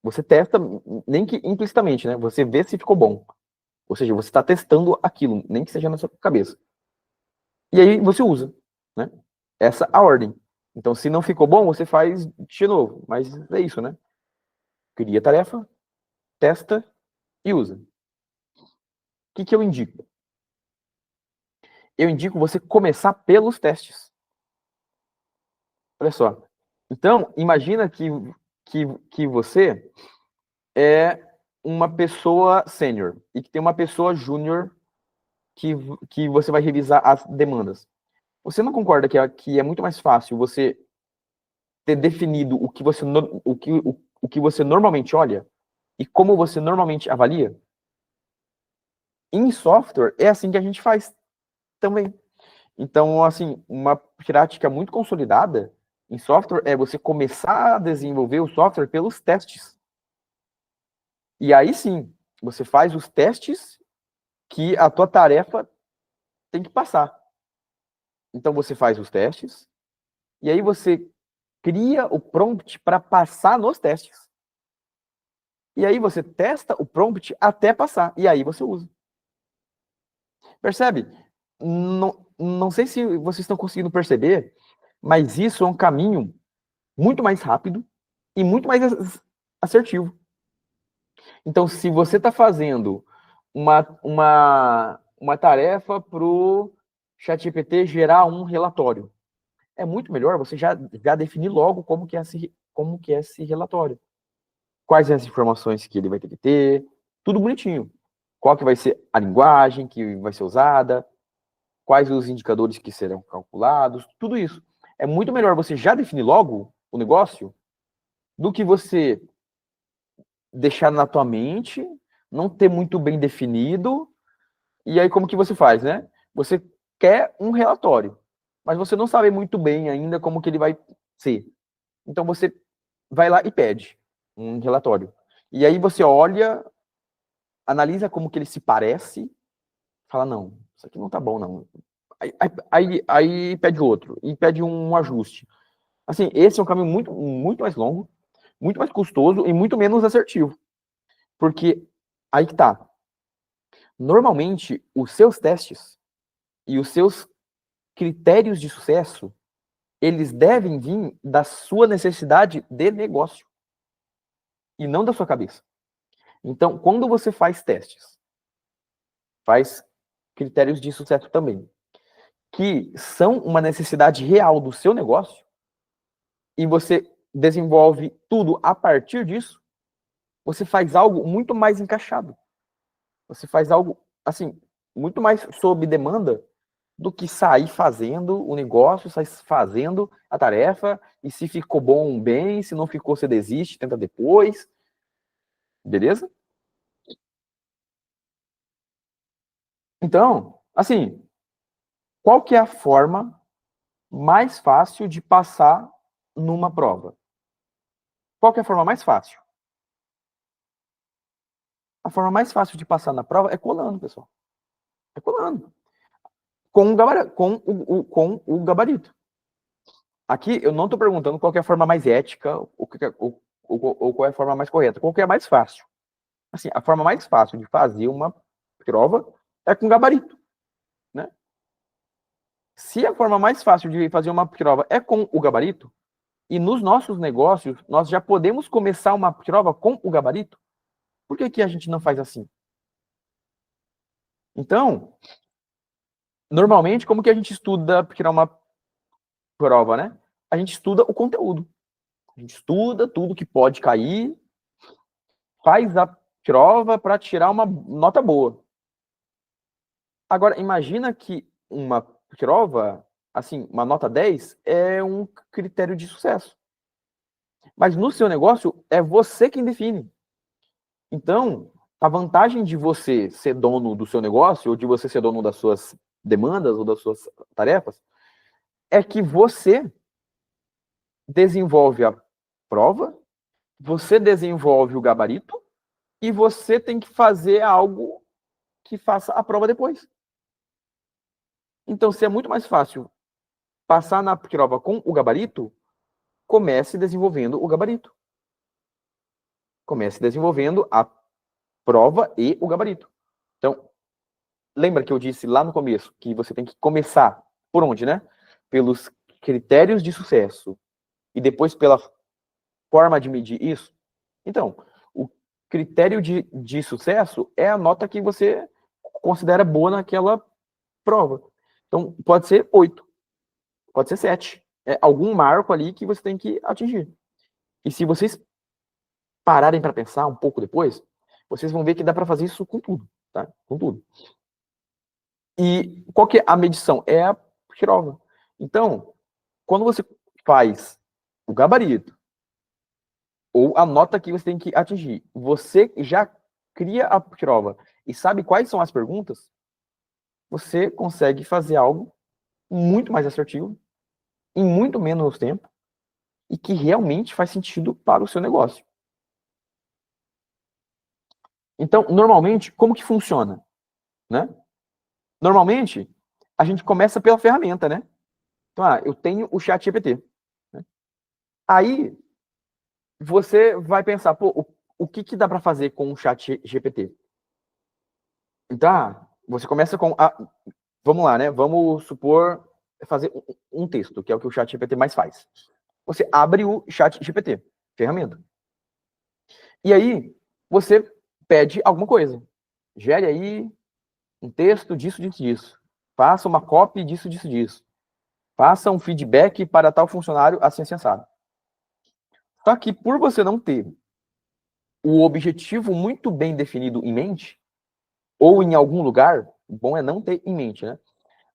você testa, nem que implicitamente, né? Você vê se ficou bom. Ou seja, você está testando aquilo, nem que seja na sua cabeça. E aí você usa, né? Essa é a ordem. Então, se não ficou bom, você faz de novo. Mas é isso, né? Cria a tarefa, testa e usa. O que eu indico? Eu indico você começar pelos testes. Olha só. Então, imagina que você é uma pessoa sênior e que tem uma pessoa júnior que, que você vai revisar as demandas. Você não concorda que é muito mais fácil você ter definido o que você normalmente olha e como você normalmente avalia? Em software, é assim que a gente faz também. Então, assim, uma prática muito consolidada em software é você começar a desenvolver o software pelos testes. E aí sim, você faz os testes que a tua tarefa tem que passar. Então você faz os testes, e aí você cria o prompt para passar nos testes. E aí você testa o prompt até passar, e aí você usa. Percebe? Não sei se vocês estão conseguindo perceber, mas isso é um caminho muito mais rápido e muito mais assertivo. Então, se você está fazendo uma tarefa para o ChatGPT gerar um relatório, é muito melhor você já definir logo como que é esse relatório. Quais as informações que ele vai ter, tudo bonitinho. Qual que vai ser a linguagem que vai ser usada, quais os indicadores que serão calculados, tudo isso. É muito melhor você já definir logo o negócio do que você deixar na tua mente, não ter muito bem definido, e aí como que você faz, né? Você quer um relatório, mas você não sabe muito bem ainda como que ele vai ser. Então você vai lá e pede um relatório. E aí você olha, analisa como que ele se parece, fala, não, isso aqui não tá bom, não. Aí pede outro, e pede um ajuste. Assim, esse é um caminho muito mais longo, muito mais custoso e muito menos assertivo. Porque aí que tá. Normalmente, os seus testes e os seus critérios de sucesso, eles devem vir da sua necessidade de negócio e não da sua cabeça. Então, quando você faz testes, faz critérios de sucesso também, que são uma necessidade real do seu negócio, e você desenvolve tudo a partir disso, você faz algo muito mais encaixado. Você faz algo, assim, muito mais sob demanda do que sair fazendo o negócio, sair fazendo a tarefa, e se ficou bom, bem, se não ficou, você desiste, tenta depois, beleza? Então, assim, qual que é a forma mais fácil de passar numa prova? Qual que é a forma mais fácil? A forma mais fácil de passar na prova é colando, pessoal. É colando. Com o gabarito. Aqui eu não estou perguntando qual é a forma mais ética ou qual é a forma mais correta. Qual que é a mais fácil? Assim, a forma mais fácil de fazer uma prova é com gabarito, né? Se a forma mais fácil de fazer uma prova é com o gabarito, e nos nossos negócios nós já podemos começar uma prova com o gabarito, por que que a gente não faz assim? Então, normalmente, como que a gente estuda para tirar uma prova, né? A gente estuda o conteúdo. A gente estuda tudo que pode cair, faz a prova para tirar uma nota boa. Agora, imagina que uma prova, assim, uma nota 10 é um critério de sucesso. Mas no seu negócio, é você quem define. Então, a vantagem de você ser dono do seu negócio, ou de você ser dono das suas demandas ou das suas tarefas, é que você desenvolve a prova, você desenvolve o gabarito, e você tem que fazer algo que faça a prova depois. Então, se é muito mais fácil passar na prova com o gabarito, comece desenvolvendo o gabarito. Comece desenvolvendo a prova e o gabarito. Então, lembra que eu disse lá no começo que você tem que começar por onde, né? Pelos critérios de sucesso e depois pela forma de medir isso? Então, o critério de sucesso é a nota que você considera boa naquela prova. Então, pode ser 8, pode ser 7. É algum marco ali que você tem que atingir. E se vocês pararem para pensar um pouco depois, vocês vão ver que dá para fazer isso com tudo, tá? Com tudo. E qual que é a medição? É a prova. Então, quando você faz o gabarito ou a nota que você tem que atingir, você já cria a prova e sabe quais são as perguntas, você consegue fazer algo muito mais assertivo, em muito menos tempo, e que realmente faz sentido para o seu negócio. Então, normalmente, como que funciona? Né? Normalmente, a gente começa pela ferramenta, né? Então, eu tenho o ChatGPT. Né? Aí, você vai pensar, pô, o que dá para fazer com o ChatGPT? Então, você começa com... vamos lá, né? Vamos supor fazer um texto, que é o que o ChatGPT mais faz. Você abre o ChatGPT, ferramenta. E aí, você pede alguma coisa. Gere aí um texto disso, disso, disso. Faça uma copy disso, disso, disso. Faça um feedback para tal funcionário assim, sensado. Só que por você não ter o objetivo muito bem definido em mente, ou em algum lugar, bom é não ter em mente, né?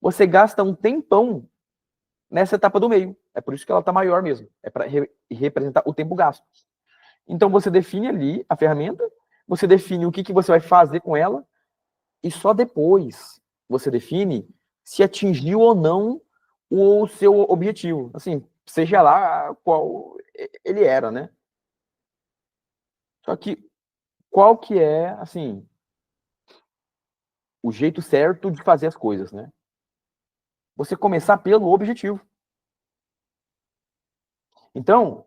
Você gasta um tempão nessa etapa do meio. É por isso que ela está maior mesmo. É para representar o tempo gasto. Então você define ali a ferramenta, você define o que você vai fazer com ela, e só depois você define se atingiu ou não o seu objetivo. Assim, seja lá qual ele era, né? Só que qual que é, assim, o jeito certo de fazer as coisas, né? Você começar pelo objetivo. Então,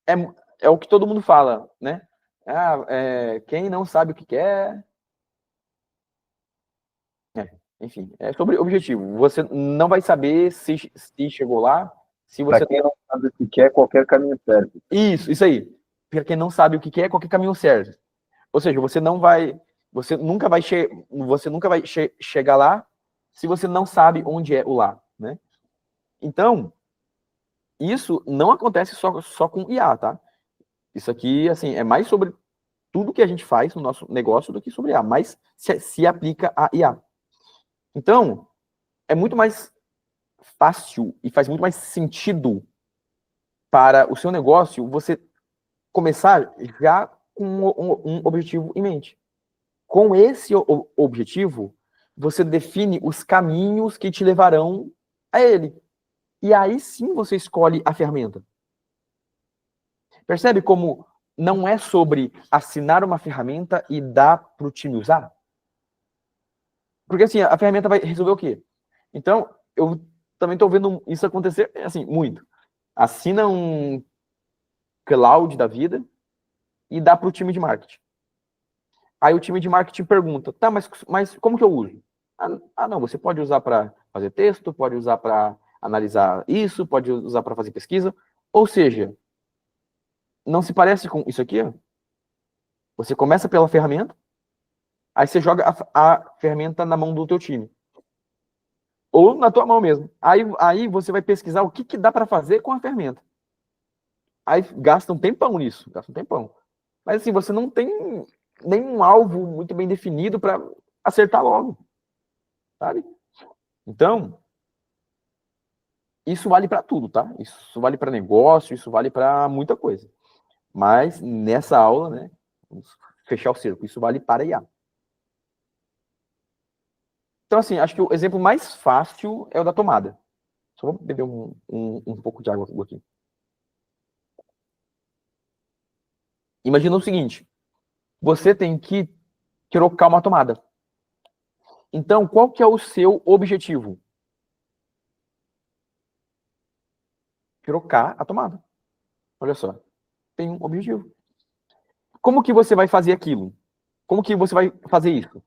é, é o que todo mundo fala, né? Quem não sabe o que quer... enfim, é sobre objetivo. Você não vai saber se chegou lá, se você... Para quem não sabe o que quer, qualquer caminho serve. Isso aí. Para quem não sabe o que quer, qualquer caminho serve. Ou seja, você nunca vai chegar lá se você não sabe onde é o lá, né? Então, isso não acontece só com IA, tá? Isso aqui, assim, é mais sobre tudo que a gente faz no nosso negócio do que sobre IA, mas se aplica a IA. Então, é muito mais fácil e faz muito mais sentido para o seu negócio você começar já com um objetivo em mente. Com esse objetivo, você define os caminhos que te levarão a ele. E aí sim você escolhe a ferramenta. Percebe como não é sobre assinar uma ferramenta e dar para o time usar? Porque assim, a ferramenta vai resolver o quê? Então, eu também estou vendo isso acontecer, assim, muito. Assina um cloud da vida e dá para o time de marketing. Aí o time de marketing pergunta, tá, mas como que eu uso? Não, você pode usar para fazer texto, pode usar para analisar isso, pode usar para fazer pesquisa. Ou seja, não se parece com isso aqui? Ó? Você começa pela ferramenta, aí você joga a ferramenta na mão do teu time. Ou na tua mão mesmo. Aí você vai pesquisar o que dá para fazer com a ferramenta. Aí gasta um tempão nisso, gasta um tempão. Mas assim, você não tem nenhum alvo muito bem definido para acertar logo. Sabe? Então, isso vale para tudo, tá? Isso vale para negócio, isso vale para muita coisa. Mas nessa aula, né, vamos fechar o cerco, isso vale para IA. Então, assim, acho que o exemplo mais fácil é o da tomada. Só vou beber um pouco de água aqui. Imagina o seguinte, você tem que trocar uma tomada. Então, qual que é o seu objetivo? Trocar a tomada. Olha só, tem um objetivo. Como que você vai fazer aquilo? Como que você vai fazer isso?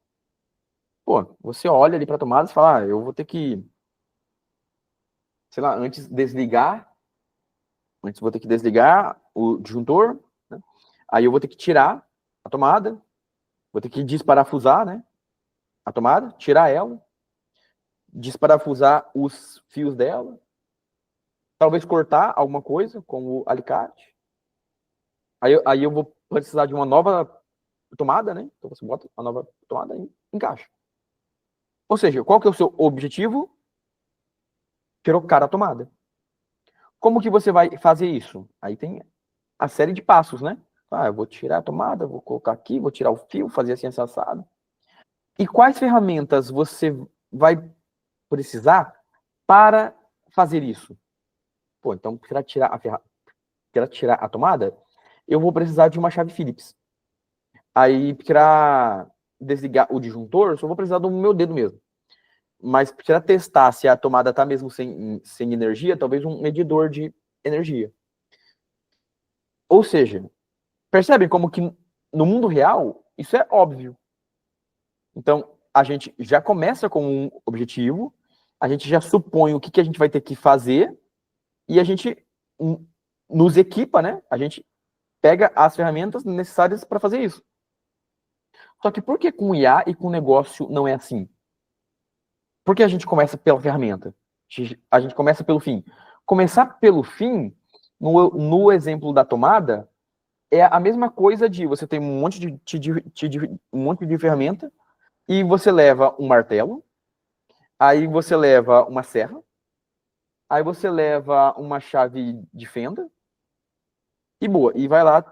Pô, você olha ali para a tomada e fala, eu vou ter que, sei lá, antes vou ter que desligar o disjuntor, né? Aí eu vou ter que tirar a tomada, vou ter que desparafusar, né, a tomada, tirar ela, desparafusar os fios dela, talvez cortar alguma coisa com o alicate. Aí eu vou precisar de uma nova tomada, né? Então você bota a nova tomada e encaixa. Ou seja, qual que é o seu objetivo? Trocar a tomada. Como que você vai fazer isso? Aí tem a série de passos, né? Eu vou tirar a tomada, vou colocar aqui, vou tirar o fio, fazer assim, assado. E quais ferramentas você vai precisar para fazer isso? Pô, então, para tirar a tomada, eu vou precisar de uma chave Phillips. Aí, para desligar o disjuntor, só vou precisar do meu dedo mesmo. Mas para testar se a tomada está mesmo sem energia, talvez um medidor de energia. Ou seja, percebem como que no mundo real isso é óbvio. Então, a gente já começa com um objetivo, a gente já supõe o que a gente vai ter que fazer e a gente nos equipa, né? A gente pega as ferramentas necessárias para fazer isso. Só que por que com IA e com negócio não é assim? Por que a gente começa pela ferramenta? A gente começa pelo fim. Começar pelo fim, no exemplo da tomada, é a mesma coisa de você tem um monte de ferramenta e você leva um martelo, aí você leva uma serra, aí você leva uma chave de fenda e boa, e vai lá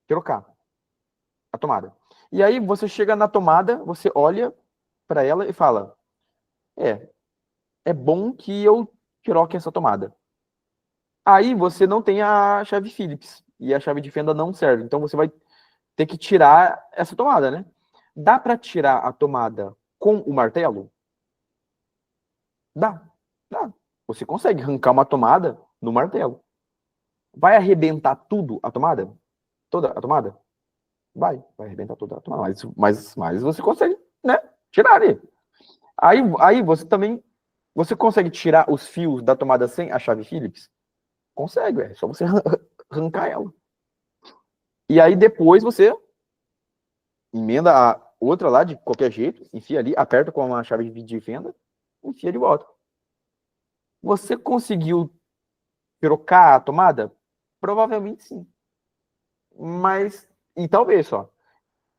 trocar a tomada. E aí você chega na tomada, você olha para ela e fala: é bom que eu troque essa tomada. Aí você não tem a chave Phillips e a chave de fenda não serve, então você vai ter que tirar essa tomada, né? Dá para tirar a tomada com o martelo? Dá. Você consegue arrancar uma tomada no martelo. Vai arrebentar tudo a tomada? Toda a tomada? Vai arrebentar toda a tomada. Mas você consegue, né? Tirar ali. Aí você consegue tirar os fios da tomada sem a chave Phillips? Consegue, é só você arrancar ela. E aí depois você emenda a outra lá de qualquer jeito, enfia ali, aperta com uma chave de fenda, enfia de volta. Você conseguiu trocar a tomada? Provavelmente sim. E talvez só.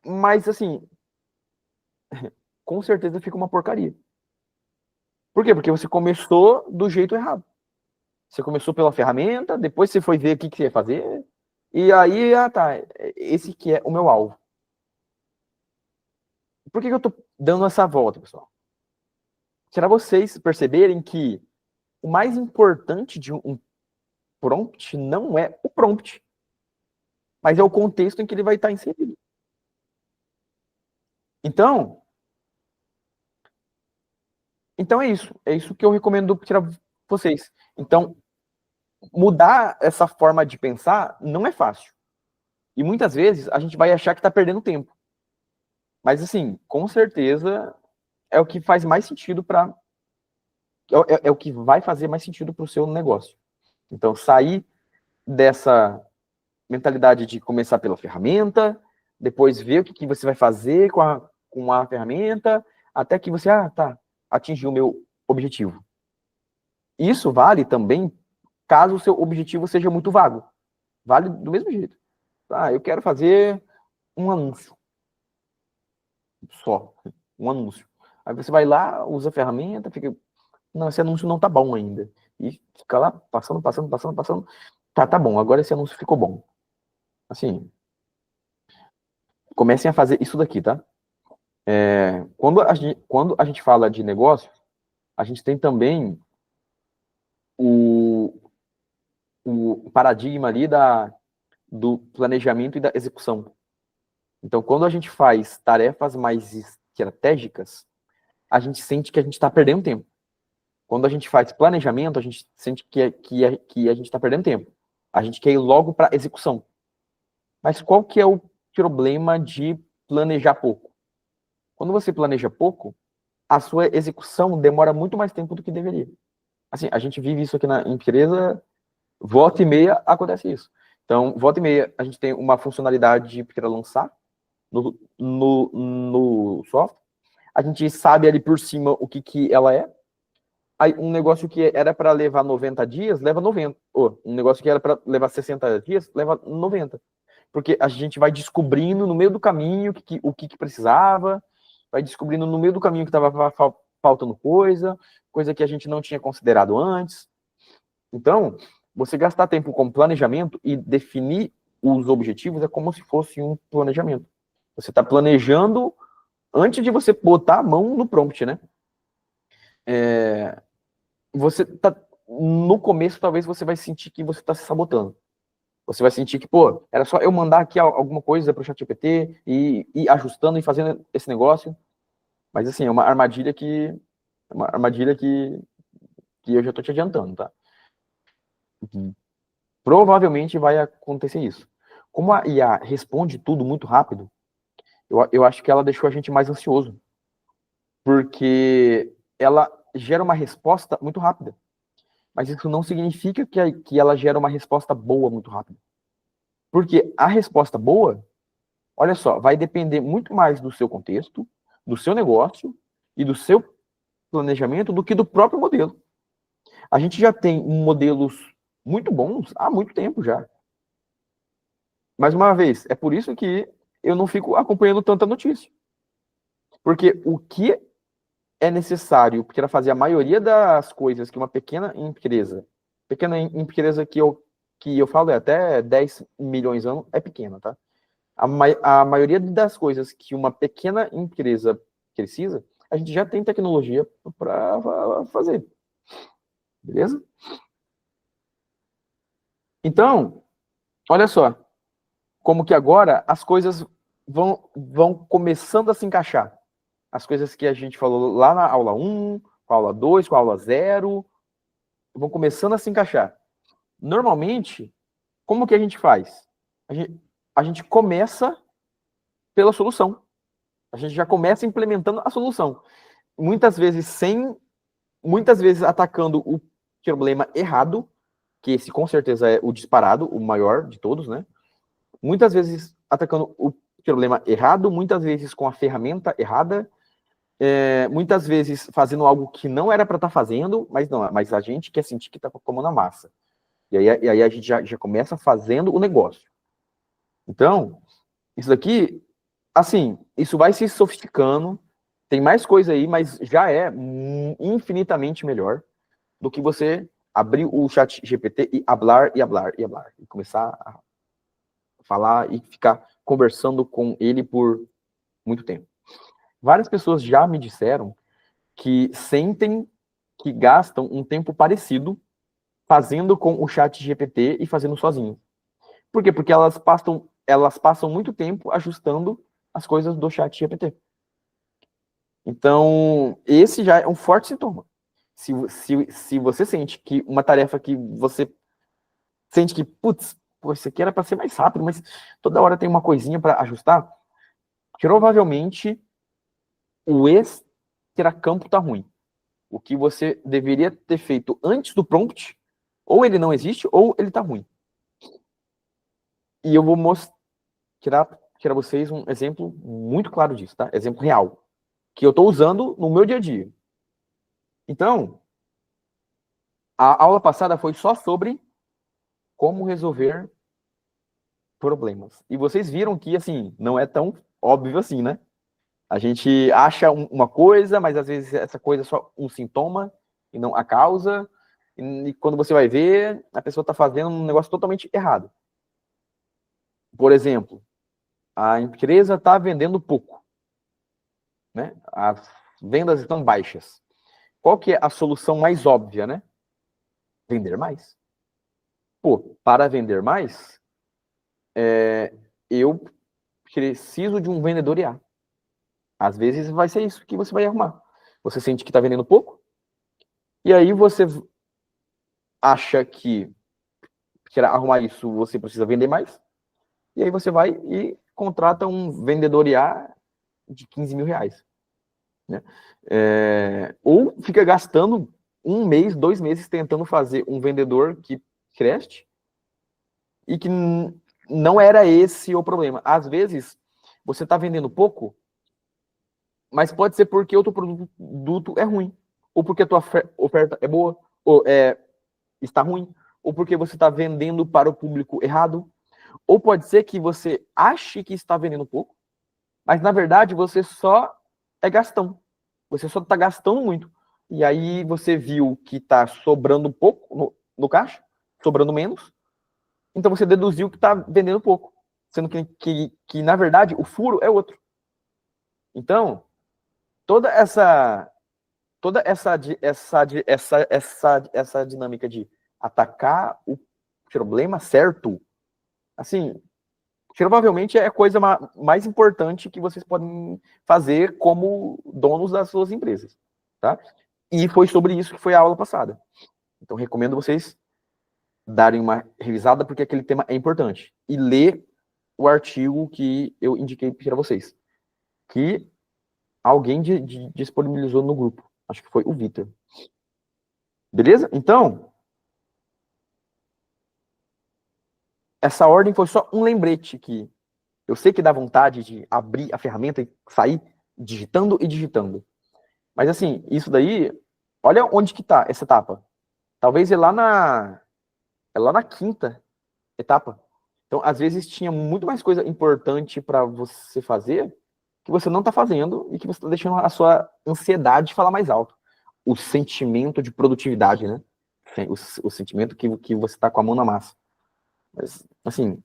Mas assim, com certeza fica uma porcaria. Por quê? Porque você começou do jeito errado. Você começou pela ferramenta, depois você foi ver o que você ia fazer, e aí, tá, esse que é o meu alvo. Por que eu tô dando essa volta, pessoal? Será vocês perceberem que o mais importante de um prompt não é o prompt, mas é o contexto em que ele vai estar inserido. Então é isso que eu recomendo para vocês. Então, mudar essa forma de pensar não é fácil. E muitas vezes a gente vai achar que está perdendo tempo. Mas, assim, com certeza é o que faz mais sentido para. É o que vai fazer mais sentido para o seu negócio. Então, sair dessa mentalidade de começar pela ferramenta, depois ver o que você vai fazer com a ferramenta, até que você, atingiu o meu objetivo. Isso vale também caso o seu objetivo seja muito vago. Vale do mesmo jeito. Eu quero fazer um anúncio. Só. Um anúncio. Aí você vai lá, usa a ferramenta, fica... Não, esse anúncio não tá bom ainda. E fica lá, passando. Tá bom, agora esse anúncio ficou bom. Assim, comecem a fazer isso daqui, tá? Quando a gente fala de negócio, a gente tem também o paradigma ali do planejamento e da execução. Então, quando a gente faz tarefas mais estratégicas, a gente sente que a gente está perdendo tempo. Quando a gente faz planejamento, a gente sente que a gente está perdendo tempo. A gente quer ir logo para execução. Mas qual que é o problema de planejar pouco? Quando você planeja pouco, a sua execução demora muito mais tempo do que deveria. Assim, a gente vive isso aqui na empresa, volta e meia acontece isso. Então, volta e meia, a gente tem uma funcionalidade para lançar no software. A gente sabe ali por cima o que ela é. Aí, um negócio que era para levar 90 dias, leva 90. Um negócio que era para levar 60 dias, leva 90. Porque a gente vai descobrindo no meio do caminho o que precisava, vai descobrindo no meio do caminho que estava faltando coisa que a gente não tinha considerado antes. Então, você gastar tempo com planejamento e definir os objetivos é como se fosse um planejamento. Você está planejando antes de você botar a mão no prompt, né? Você tá no começo, talvez você vai sentir que você está se sabotando. Você vai sentir que, pô, era só eu mandar aqui alguma coisa para o ChatGPT e ir ajustando e fazendo esse negócio. Mas assim, é uma armadilha que eu já estou te adiantando, tá? Provavelmente vai acontecer isso. Como a IA responde tudo muito rápido, eu acho que ela deixou a gente mais ansioso. Porque ela gera uma resposta muito rápida. Mas isso não significa que ela gera uma resposta boa muito rápido. Porque a resposta boa, olha só, vai depender muito mais do seu contexto, do seu negócio e do seu planejamento do que do próprio modelo. A gente já tem modelos muito bons há muito tempo já. Mais uma vez, é por isso que eu não fico acompanhando tanta notícia. Porque o que é necessário para fazer a maioria das coisas que uma pequena empresa que eu falo é até 10 milhões de anos, é pequena, tá? A maioria das coisas que uma pequena empresa precisa, a gente já tem tecnologia para fazer. Beleza? Então, olha só, como que agora as coisas vão começando a se encaixar. As coisas que a gente falou lá na aula 1, com a aula 2, com a aula 0, vão começando a se encaixar. Normalmente, como que a gente faz? A gente começa pela solução. A gente já começa implementando a solução. Muitas vezes atacando o problema errado, que esse com certeza é o disparado, o maior de todos, né? Muitas vezes atacando o problema errado, muitas vezes com a ferramenta errada, muitas vezes fazendo algo que não era para estar fazendo, mas a gente quer sentir que está com a mão na massa. E aí a gente já começa fazendo o negócio. Então, isso daqui, assim, isso vai se sofisticando, tem mais coisa aí, mas já é infinitamente melhor do que você abrir o chat GPT e hablar, e começar a falar e ficar conversando com ele por muito tempo. Várias pessoas já me disseram que sentem que gastam um tempo parecido fazendo com o chat GPT e fazendo sozinho. Por quê? Porque elas passam muito tempo ajustando as coisas do chat GPT. Então, esse já é um forte sintoma. Se você sente que uma tarefa que você sente que, putz, isso aqui era para ser mais rápido, mas toda hora tem uma coisinha para ajustar, provavelmente o extracampo está ruim. O que você deveria ter feito antes do prompt, ou ele não existe, ou ele está ruim. E eu vou mostrar para vocês um exemplo muito claro disso, tá? Exemplo real, que eu estou usando no meu dia a dia. Então, a aula passada foi só sobre como resolver problemas. E vocês viram que, assim, não é tão óbvio assim, né? A gente acha uma coisa, mas às vezes essa coisa é só um sintoma e não a causa. E quando você vai ver, a pessoa está fazendo um negócio totalmente errado. Por exemplo, a empresa está vendendo pouco, né? As vendas estão baixas. Qual que é a solução mais óbvia, né? Vender mais. Pô, para vender mais, eu preciso de um vendedor IA. Às vezes vai ser isso que você vai arrumar. Você sente que está vendendo pouco, e aí você acha que para arrumar isso você precisa vender mais, e aí você vai e contrata um vendedor IA de 15 mil reais. Né? Ou fica gastando 1 mês, 2 meses tentando fazer um vendedor que cresce e que não era esse o problema. Às vezes, você está vendendo pouco, mas pode ser porque o teu produto é ruim, ou porque a tua oferta é boa, ou está ruim, ou porque você está vendendo para o público errado, ou pode ser que você ache que está vendendo pouco, mas na verdade você só é gastão. Você só está gastando muito. E aí você viu que está sobrando pouco no caixa, sobrando menos, Então você deduziu que está vendendo pouco, sendo que, na verdade, o furo é outro. Então, toda essa dinâmica de atacar o problema certo, assim, provavelmente é a coisa mais importante que vocês podem fazer como donos das suas empresas, tá? E foi sobre isso que foi a aula passada. Então, recomendo vocês darem uma revisada, porque aquele tema é importante. E ler o artigo que eu indiquei para vocês, que alguém disponibilizou no grupo. Acho que foi o Vitor. Beleza? Então, essa ordem foi só um lembrete que eu sei que dá vontade de abrir a ferramenta e sair digitando e digitando. Mas assim, isso daí, olha onde que tá essa etapa. Talvez é lá na quinta etapa. Então, às vezes tinha muito mais coisa importante para você fazer que você não está fazendo e que você está deixando a sua ansiedade falar mais alto. O sentimento de produtividade, né? O sentimento que você está com a mão na massa. Mas, assim,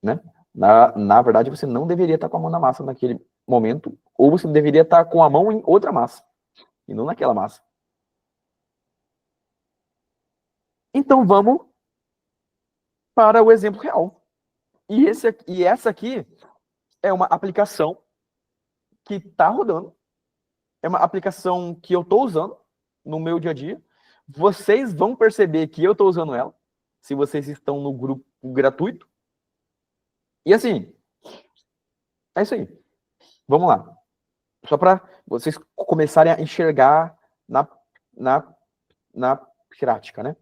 né? Na verdade, você não deveria estar com a mão na massa naquele momento, ou você deveria estar com a mão em outra massa, e não naquela massa. Então, vamos para o exemplo real. E essa aqui é uma aplicação que está rodando, é uma aplicação que eu estou usando no meu dia a dia. Vocês vão perceber que eu estou usando ela, se vocês estão no grupo gratuito. E assim, é isso aí. Vamos lá. Só para vocês começarem a enxergar na prática, né?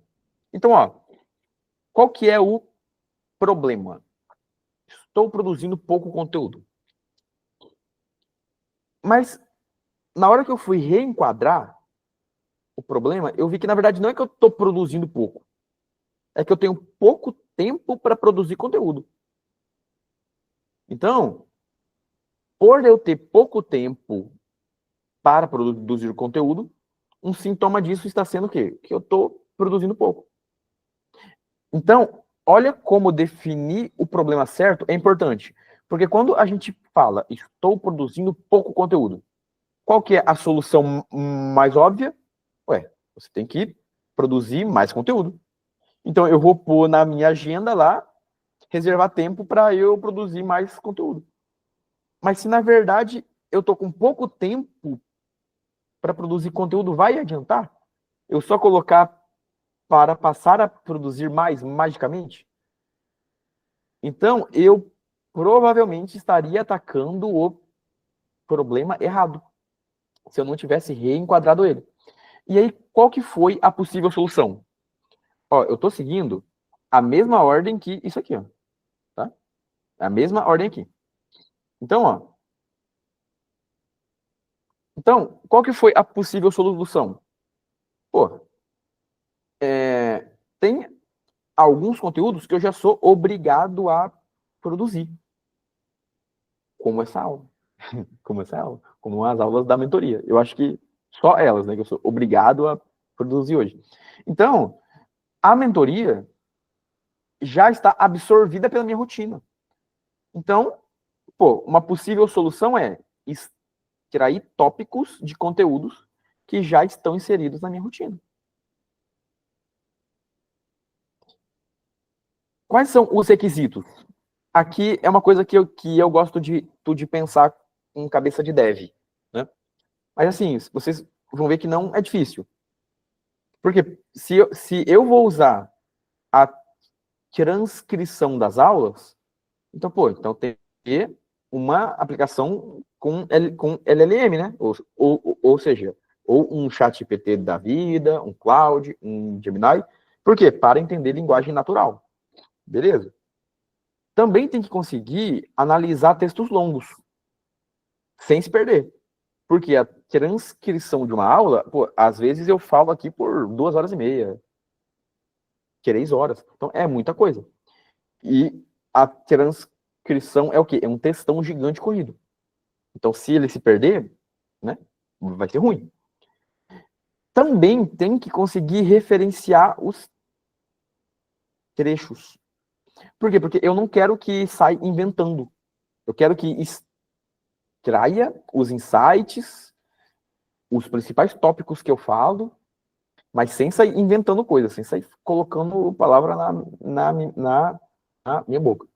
Então, ó, qual que é o problema? Estou produzindo pouco conteúdo. Mas, na hora que eu fui reenquadrar o problema, eu vi que, na verdade, não é que eu estou produzindo pouco. É que eu tenho pouco tempo para produzir conteúdo. Então, por eu ter pouco tempo para produzir conteúdo, um sintoma disso está sendo o quê? Que eu estou produzindo pouco. Então, olha como definir o problema certo é importante. Porque quando a gente fala, estou produzindo pouco conteúdo, qual que é a solução mais óbvia? Ué, você tem que produzir mais conteúdo. Então, eu vou pôr na minha agenda lá, reservar tempo para eu produzir mais conteúdo. Mas se, na verdade, eu estou com pouco tempo para produzir conteúdo, vai adiantar? Eu só colocar para passar a produzir mais magicamente? Então, eu provavelmente estaria atacando o problema errado, se eu não tivesse reenquadrado ele. E aí, qual que foi a possível solução? Ó, eu estou seguindo a mesma ordem que isso aqui, ó, tá? A mesma ordem aqui. Então, ó. Então, qual que foi a possível solução? Pô, tem alguns conteúdos que eu já sou obrigado a produzir. Como essa aula. Como as aulas da mentoria. Eu acho que só elas, né, que eu sou obrigado a produzir hoje. Então, a mentoria já está absorvida pela minha rotina. Então, pô, uma possível solução é extrair tópicos de conteúdos que já estão inseridos na minha rotina. Quais são os requisitos? Aqui é uma coisa que eu gosto de pensar com cabeça de dev, né? Mas assim, vocês vão ver que não é difícil. Porque se eu vou usar a transcrição das aulas, então, então tem que ter uma aplicação com LLM, né? Ou seja, ou um chat GPT da vida, um Cloud, um Gemini. Por quê? Para entender linguagem natural. Beleza? Também tem que conseguir analisar textos longos, sem se perder. Porque a transcrição de uma aula, pô, às vezes eu falo aqui por 2 horas e meia, 3 horas. Então é muita coisa. E a transcrição é o quê? É um textão gigante corrido. Então, se ele se perder, né, vai ser ruim. Também tem que conseguir referenciar os trechos. Por quê? Porque eu não quero que saia inventando. Eu quero que extraia os insights, os principais tópicos que eu falo, mas sem sair inventando coisas, sem sair colocando palavra na minha boca.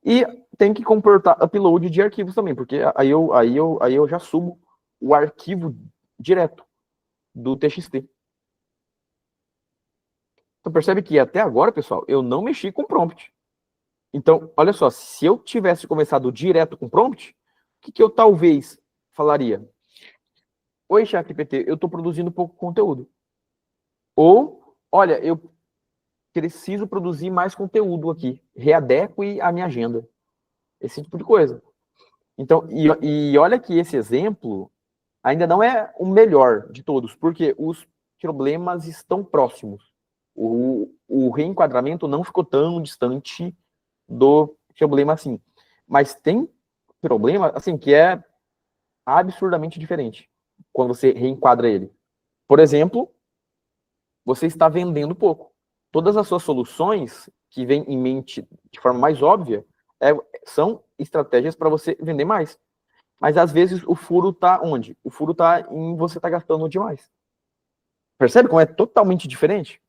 E tem que comportar upload de arquivos também, porque aí eu já subo o arquivo direto do TXT. Então percebe que até agora, pessoal, eu não mexi com prompt. Então, olha só, se eu tivesse começado direto com prompt, o que eu talvez falaria? Oi, ChatGPT, eu estou produzindo pouco conteúdo. Ou, olha, eu preciso produzir mais conteúdo aqui. Readeque a minha agenda. Esse tipo de coisa. Então, e olha que esse exemplo ainda não é o melhor de todos, porque os problemas estão próximos. O reenquadramento não ficou tão distante do problema assim. Mas tem problema, assim, que é absurdamente diferente quando você reenquadra ele. Por exemplo, você está vendendo pouco. Todas as suas soluções que vêm em mente de forma mais óbvia são estratégias para você vender mais. Mas às vezes o furo está onde? O furo está em você estar gastando demais. Percebe como é totalmente diferente?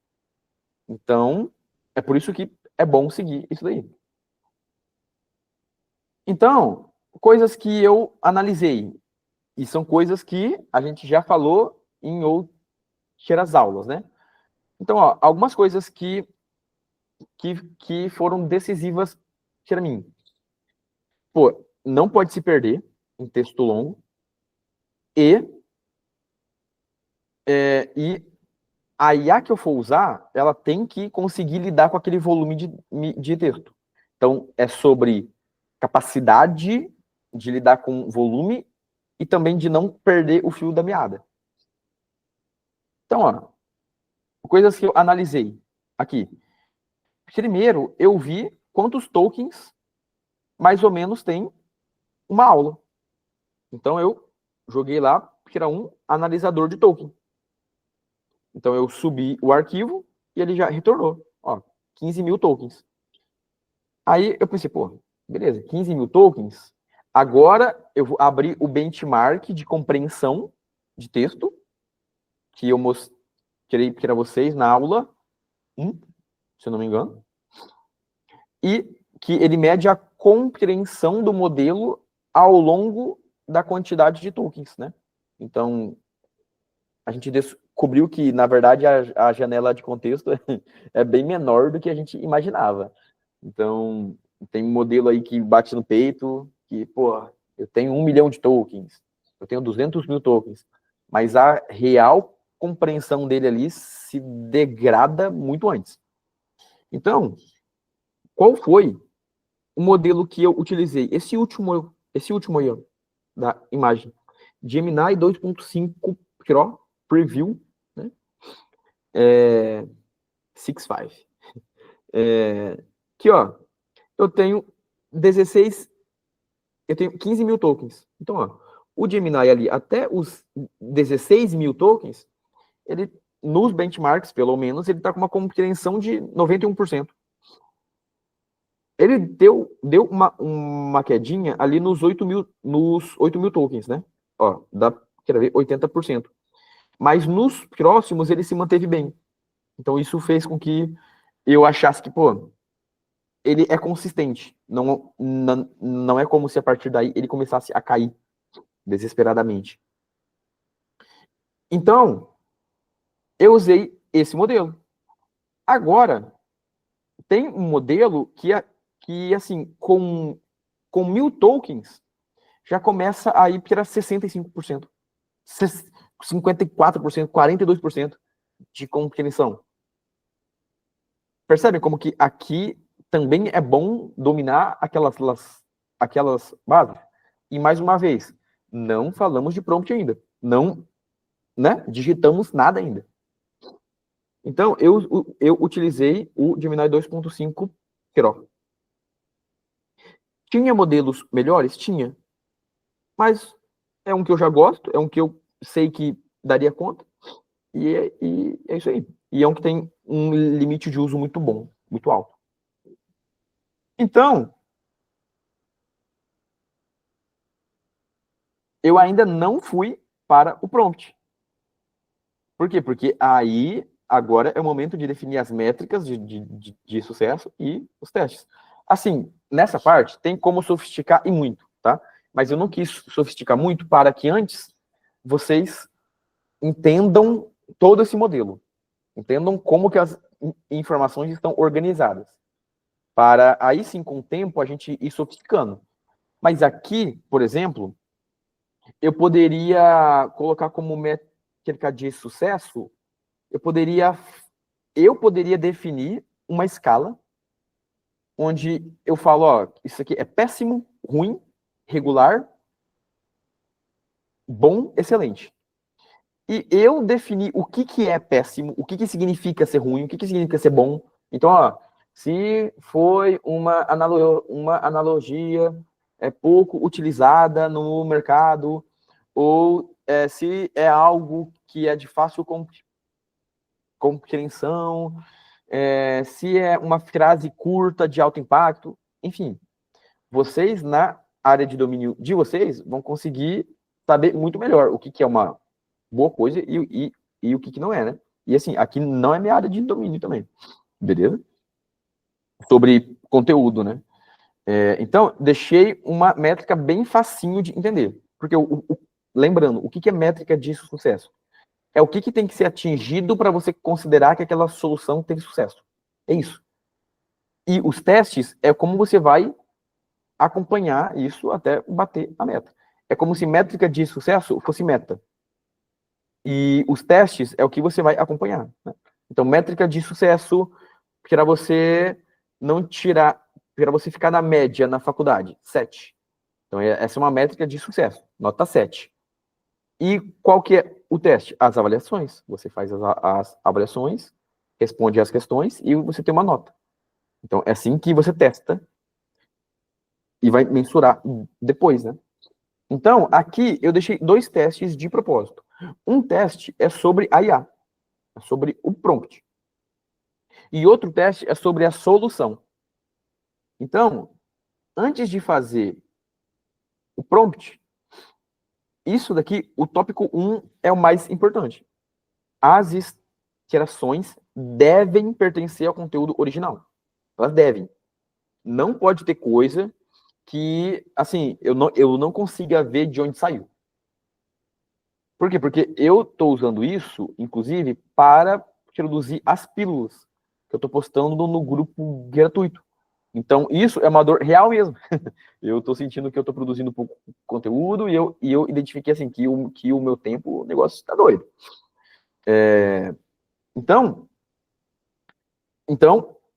Então, é por isso que é bom seguir isso daí. Então, coisas que eu analisei, e são coisas que a gente já falou em outras aulas, né? Então, ó, algumas coisas que foram decisivas para mim. Pô, não pode se perder em texto longo e a IA que eu for usar, ela tem que conseguir lidar com aquele volume de texto. Então, é sobre capacidade de lidar com volume e também de não perder o fio da meada. Então, ó, coisas que eu analisei aqui. Primeiro, eu vi quantos tokens mais ou menos tem uma aula. Então, eu joguei lá, que era um analisador de token. Então, eu subi o arquivo e ele já retornou. Ó, 15 mil tokens. Aí eu pensei, pô, beleza, 15 mil tokens. Agora eu vou abrir o benchmark de compreensão de texto, que eu mostrei para vocês na aula 1, se eu não me engano. E que ele mede a compreensão do modelo ao longo da quantidade de tokens, né? Então, a gente descobriu que, na verdade, a janela de contexto é bem menor do que a gente imaginava. Então, tem um modelo aí que bate no peito, que, pô, eu tenho 1 milhão de tokens, eu tenho 200 mil tokens, mas a real compreensão dele ali se degrada muito antes. Então, qual foi o modelo que eu utilizei? Esse último aí, ó, da imagem. Gemini 2.5 Pro Preview, né? 6.5. Aqui, ó, eu tenho 15 mil tokens. Então, ó, o Gemini ali, até os 16 mil tokens, ele, nos benchmarks, pelo menos, ele está com uma compreensão de 91%. Ele deu uma quedinha ali nos 8 mil tokens, né? Ó, quer ver, 80%. Mas nos próximos ele se manteve bem. Então isso fez com que eu achasse que, pô, ele é consistente. Não é como se a partir daí ele começasse a cair desesperadamente. Então, eu usei esse modelo. Agora, tem um modelo que assim, com 1.000 tokens, já começa a ir para 65%, 54%, 42% de compreensão. Percebe como que aqui também é bom dominar aquelas bases? E mais uma vez, não falamos de prompt ainda. Não, né, digitamos nada ainda. Então, eu utilizei o Gemini 2.5 Pro. Tinha modelos melhores? Tinha. Mas é um que eu já gosto, é um que eu sei que daria conta. E é isso aí. E é um que tem um limite de uso muito bom, muito alto. Então, eu ainda não fui para o prompt. Por quê? Porque aí, agora é o momento de definir as métricas de sucesso e os testes. Assim, nessa parte, tem como sofisticar e muito, tá? Mas eu não quis sofisticar muito para que antes vocês entendam todo esse modelo. Entendam como que as informações estão organizadas. Para aí sim, com o tempo, a gente ir sofisticando. Mas aqui, por exemplo, eu poderia colocar como métrica de sucesso, eu poderia definir uma escala onde eu falo, ó, isso aqui é péssimo, ruim, regular, bom, excelente. E eu defini o que, que é péssimo, o que, que significa ser ruim, o que, que significa ser bom. Então, ó, se foi uma analogia pouco utilizada no mercado, ou se é algo que é de fácil compreensão, se é uma frase curta de alto impacto, enfim, vocês, na área de domínio de vocês, vão conseguir saber muito melhor o que, que é uma boa coisa e o que, que não é, né? E assim, aqui não é minha área de domínio também, beleza? Sobre conteúdo, né? Então, deixei uma métrica bem facinho de entender. Porque, lembrando, o que, que é métrica de sucesso? É o que, que tem que ser atingido para você considerar que aquela solução teve sucesso. É isso. E os testes é como você vai acompanhar isso até bater a meta. É como se métrica de sucesso fosse meta. E os testes é o que você vai acompanhar. Né? Então, métrica de sucesso, para você não tirar, para você ficar na média na faculdade, 7. Então, essa é uma métrica de sucesso, nota 7. E qual que é o teste? As avaliações. Você faz as avaliações, responde as questões e você tem uma nota. Então, é assim que você testa e vai mensurar depois, né? Então, aqui eu deixei 2 testes de propósito. Um teste é sobre a IA, é sobre o prompt. E outro teste é sobre a solução. Então, antes de fazer o prompt, isso daqui, o tópico 1 é o mais importante. As interações devem pertencer ao conteúdo original. Elas devem. Não pode ter coisa que, assim, eu não consiga ver de onde saiu. Por quê? Porque eu estou usando isso, inclusive, para introduzir as pílulas que eu estou postando no grupo gratuito. Então, isso é uma dor real mesmo. Eu estou sentindo que eu estou produzindo pouco conteúdo e eu identifiquei assim que o meu tempo, o negócio está doido. Então,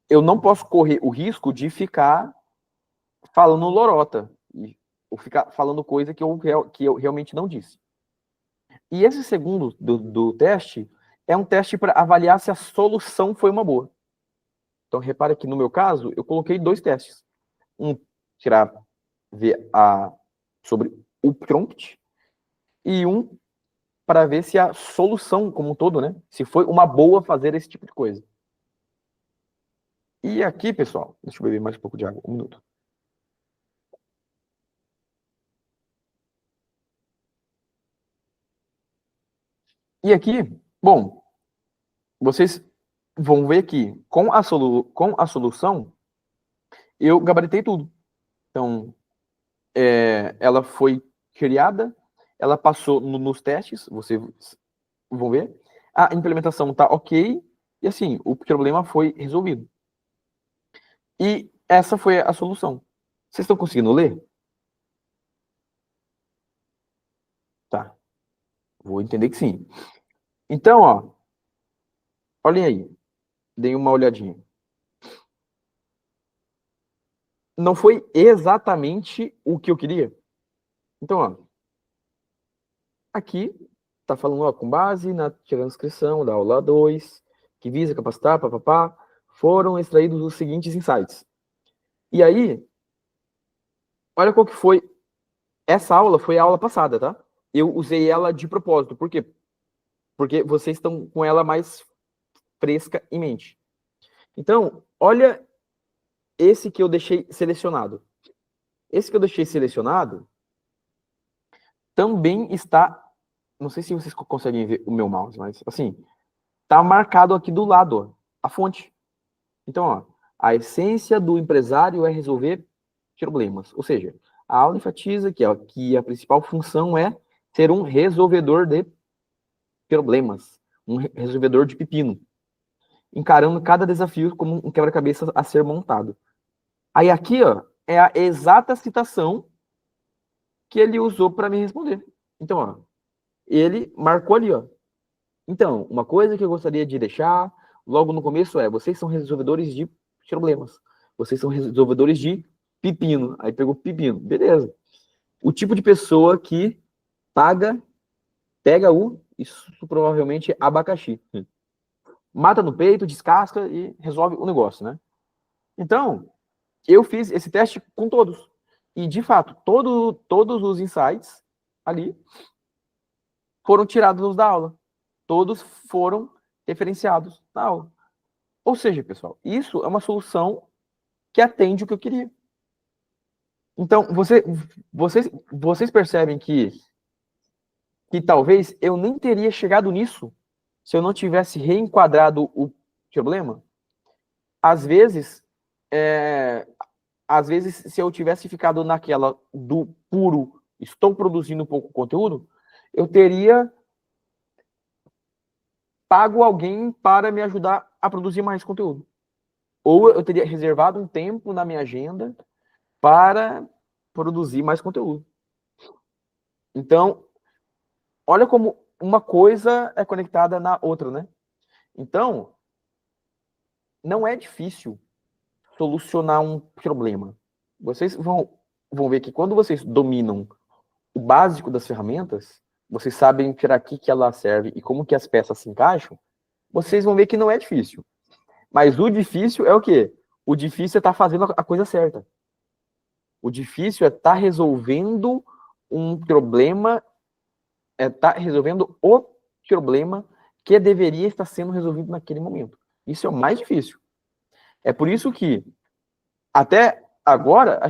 eu não posso correr o risco de ficar falando lorota, ou ficar falando coisa que eu realmente não disse. E esse segundo do teste é um teste para avaliar se a solução foi uma boa. Então, repara que no meu caso, eu coloquei 2 testes. Um, tirar, ver sobre o prompt, e um para ver se a solução como um todo, né, se foi uma boa fazer esse tipo de coisa. E aqui, pessoal, deixa eu beber mais um pouco de água, 1 minuto. E aqui, bom, vocês vão ver que com a solução, eu gabaritei tudo. Então, ela foi criada, ela passou nos testes, vocês vão ver. A implementação está ok, e assim, o problema foi resolvido. E essa foi a solução. Vocês estão conseguindo ler? Tá. Vou entender que sim. Então, ó, olhem aí. Deem uma olhadinha. Não foi exatamente o que eu queria? Então, ó, aqui tá falando, ó, com base na transcrição da aula 2, que visa capacitar, papapá, foram extraídos os seguintes insights. E aí, olha qual que foi. Essa aula foi a aula passada, tá? Eu usei ela de propósito. Por quê? Porque vocês estão com ela mais fresca em mente. Então, olha esse que eu deixei selecionado. Esse que eu deixei selecionado também está, não sei se vocês conseguem ver o meu mouse, mas assim, está marcado aqui do lado, ó, a fonte. Então, ó, a essência do empresário é resolver problemas. Ou seja, a aula enfatiza que a principal função é ser um resolvedor de problemas, um resolvedor de pepino, encarando cada desafio como um quebra-cabeça a ser montado. Aí aqui, ó, é a exata citação que ele usou para me responder. Então, ó, ele marcou ali, ó. Então, uma coisa que eu gostaria de deixar logo no começo é: vocês são resolvedores de problemas. Vocês são resolvedores de pepino. Aí pegou pepino. Beleza. O tipo de pessoa que pega isso provavelmente é abacaxi. Mata no peito, descasca e resolve o negócio, né? Então, eu fiz esse teste com todos. E, de fato, todos os insights ali foram tirados da aula. Todos foram referenciados na aula. Ou seja, pessoal, isso é uma solução que atende o que eu queria. Então, vocês percebem que talvez eu nem teria chegado nisso se eu não tivesse reenquadrado o problema. Às vezes, se eu tivesse ficado naquela do puro, estou produzindo pouco conteúdo, eu teria pago alguém para me ajudar a produzir mais conteúdo. Ou eu teria reservado um tempo na minha agenda para produzir mais conteúdo. Então, olha como uma coisa é conectada na outra, né? Então, não é difícil solucionar um problema. Vocês vão ver que quando vocês dominam o básico das ferramentas, vocês sabem para que ela serve e como que as peças se encaixam, vocês vão ver que não é difícil. Mas o difícil é o quê? O difícil é estar fazendo a coisa certa. O difícil é estar resolvendo um problema, é estar resolvendo o problema que deveria estar sendo resolvido naquele momento. Isso é o mais difícil. É por isso que, até agora,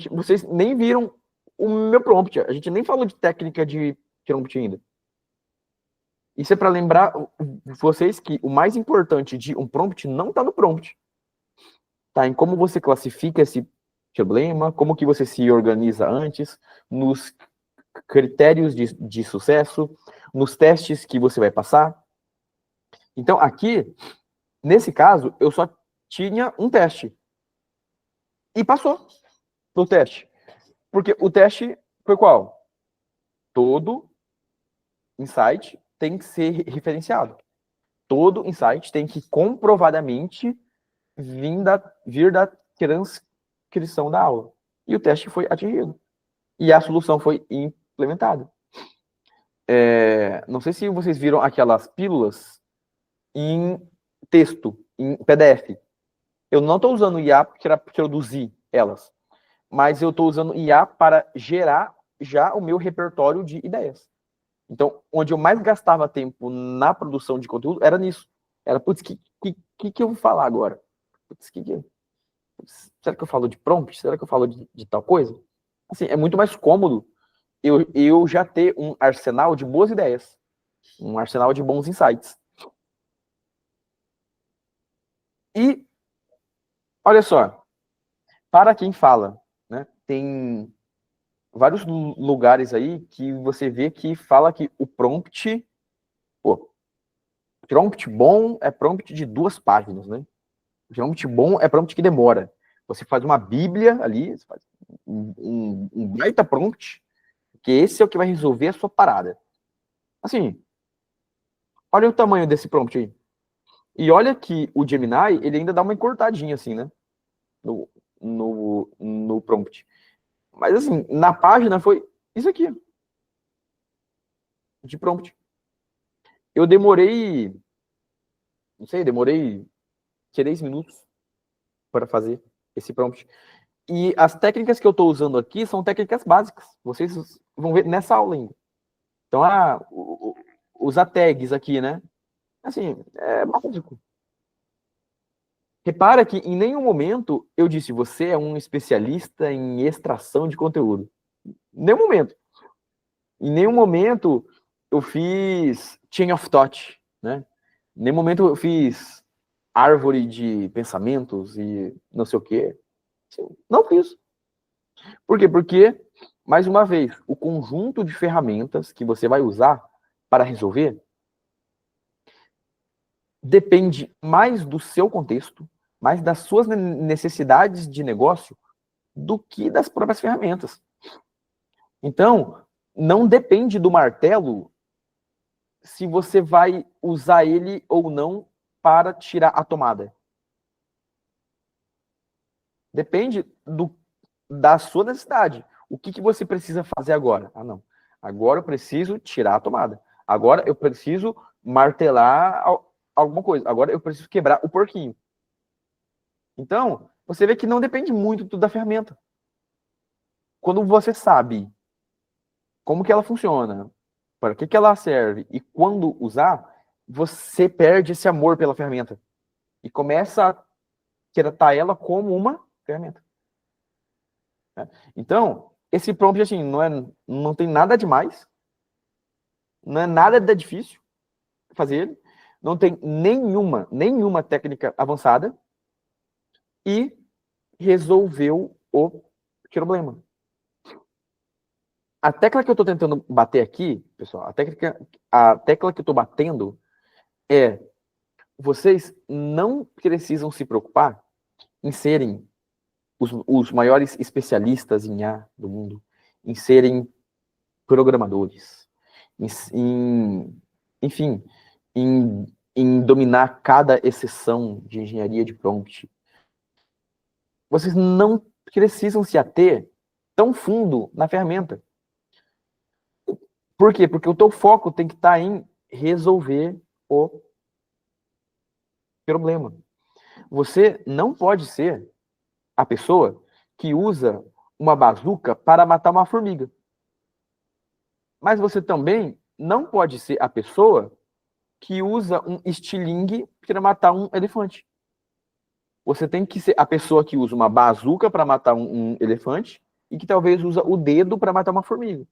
vocês nem viram o meu prompt. A gente nem falou de técnica de prompt ainda. Isso é para lembrar vocês que o mais importante de um prompt não está no prompt. Tá em como você classifica esse problema, como que você se organiza antes, nos critérios de sucesso, nos testes que você vai passar. Então, aqui, nesse caso, eu só tinha um teste. E passou no teste. Porque o teste foi qual? Todo insight tem que ser referenciado. Todo insight tem que comprovadamente vir da transcrição da aula. E o teste foi atingido. E a solução foi implementada. Não sei se vocês viram aquelas pílulas em texto, em PDF. Eu não estou usando IA para produzir elas, mas eu estou usando IA para gerar já o meu repertório de ideias. Então, onde eu mais gastava tempo na produção de conteúdo era nisso. Era, putz, que eu vou falar agora? Putz, será que eu falo de prompt? Será que eu falo de tal coisa? Assim, é muito mais cômodo eu já ter um arsenal de boas ideias, um arsenal de bons insights. E, olha só, para quem fala, né, tem vários lugares aí que você vê que fala que o prompt, prompt bom é prompt de 2 páginas, né? Prompt bom é prompt que demora. Você faz uma bíblia ali, você faz um baita prompt, que esse é o que vai resolver a sua parada. Assim, olha o tamanho desse prompt aí. E olha que o Gemini, ele ainda dá uma encurtadinha assim, né? No prompt. Mas assim, na página foi isso aqui. De prompt. Eu demorei, não sei, 3 minutos para fazer esse prompt. E as técnicas que eu estou usando aqui são técnicas básicas. Vocês vão ver nessa aula ainda. Então, usar tags aqui, né? Assim, é básico. Repara que em nenhum momento eu disse, você é um especialista em extração de conteúdo. Em nenhum momento. Em nenhum momento eu fiz chain of thought, né? Em nenhum momento eu fiz árvore de pensamentos e não sei o quê. Não fiz. Por quê? Porque, mais uma vez, o conjunto de ferramentas que você vai usar para resolver depende mais do seu contexto, mais das suas necessidades de negócio, do que das próprias ferramentas. Então, não depende do martelo se você vai usar ele ou não para tirar a tomada. Depende da sua necessidade. O que você precisa fazer agora? Ah, não. Agora eu preciso tirar a tomada. Agora eu preciso martelar alguma coisa. Agora eu preciso quebrar o porquinho. Então, você vê que não depende muito da ferramenta. Quando você sabe como que ela funciona, para que ela serve e quando usar, você perde esse amor pela ferramenta e começa a tratar ela como uma ferramenta. Então, esse prompt assim, não tem nada demais, não é nada de difícil fazer ele, não tem nenhuma técnica avançada e resolveu o problema. A tecla que eu estou tentando bater aqui, pessoal, a tecla que eu estou batendo é: vocês não precisam se preocupar em serem os maiores especialistas em IA do mundo, em serem programadores, enfim, em dominar cada exceção de engenharia de prompt. Vocês não precisam se ater tão fundo na ferramenta. Por quê? Porque o teu foco tem que estar em resolver o problema. Você não pode ser a pessoa que usa uma bazuca para matar uma formiga. Mas você também não pode ser a pessoa que usa um estilingue para matar um elefante. Você tem que ser a pessoa que usa uma bazuca para matar um elefante e que talvez usa o dedo para matar uma formiga.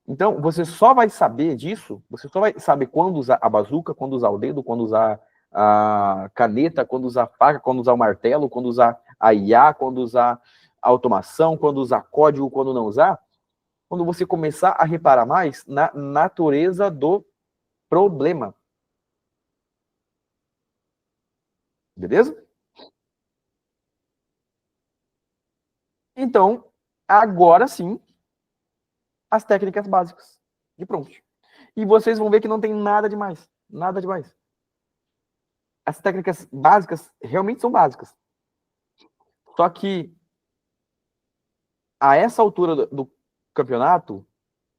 Então, você só vai saber disso, você só vai saber quando usar a bazuca, quando usar o dedo, quando usar a caneta, quando usar a faca, quando usar o martelo, quando usar a IA, quando usar a automação, quando usar código, quando não usar, quando você começar a reparar mais na natureza do problema. Beleza? Então, agora sim, as técnicas básicas de prompt. E vocês vão ver que não tem nada demais. Nada demais. As técnicas básicas realmente são básicas. Só que, a essa altura do campeonato,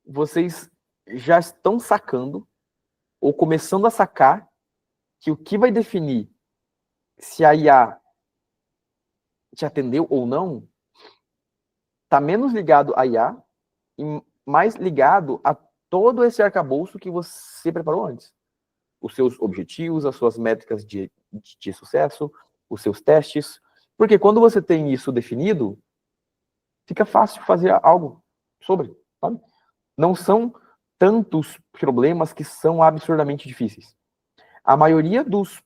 vocês já estão sacando, ou começando a sacar, que o que vai definir se a IA te atendeu ou não, está menos ligado à IA e mais ligado a todo esse arcabouço que você preparou antes. Os seus objetivos, as suas métricas de sucesso, os seus testes. Porque quando você tem isso definido, fica fácil fazer algo sobre, sabe? Não são tantos problemas que são absurdamente difíceis. A maioria dos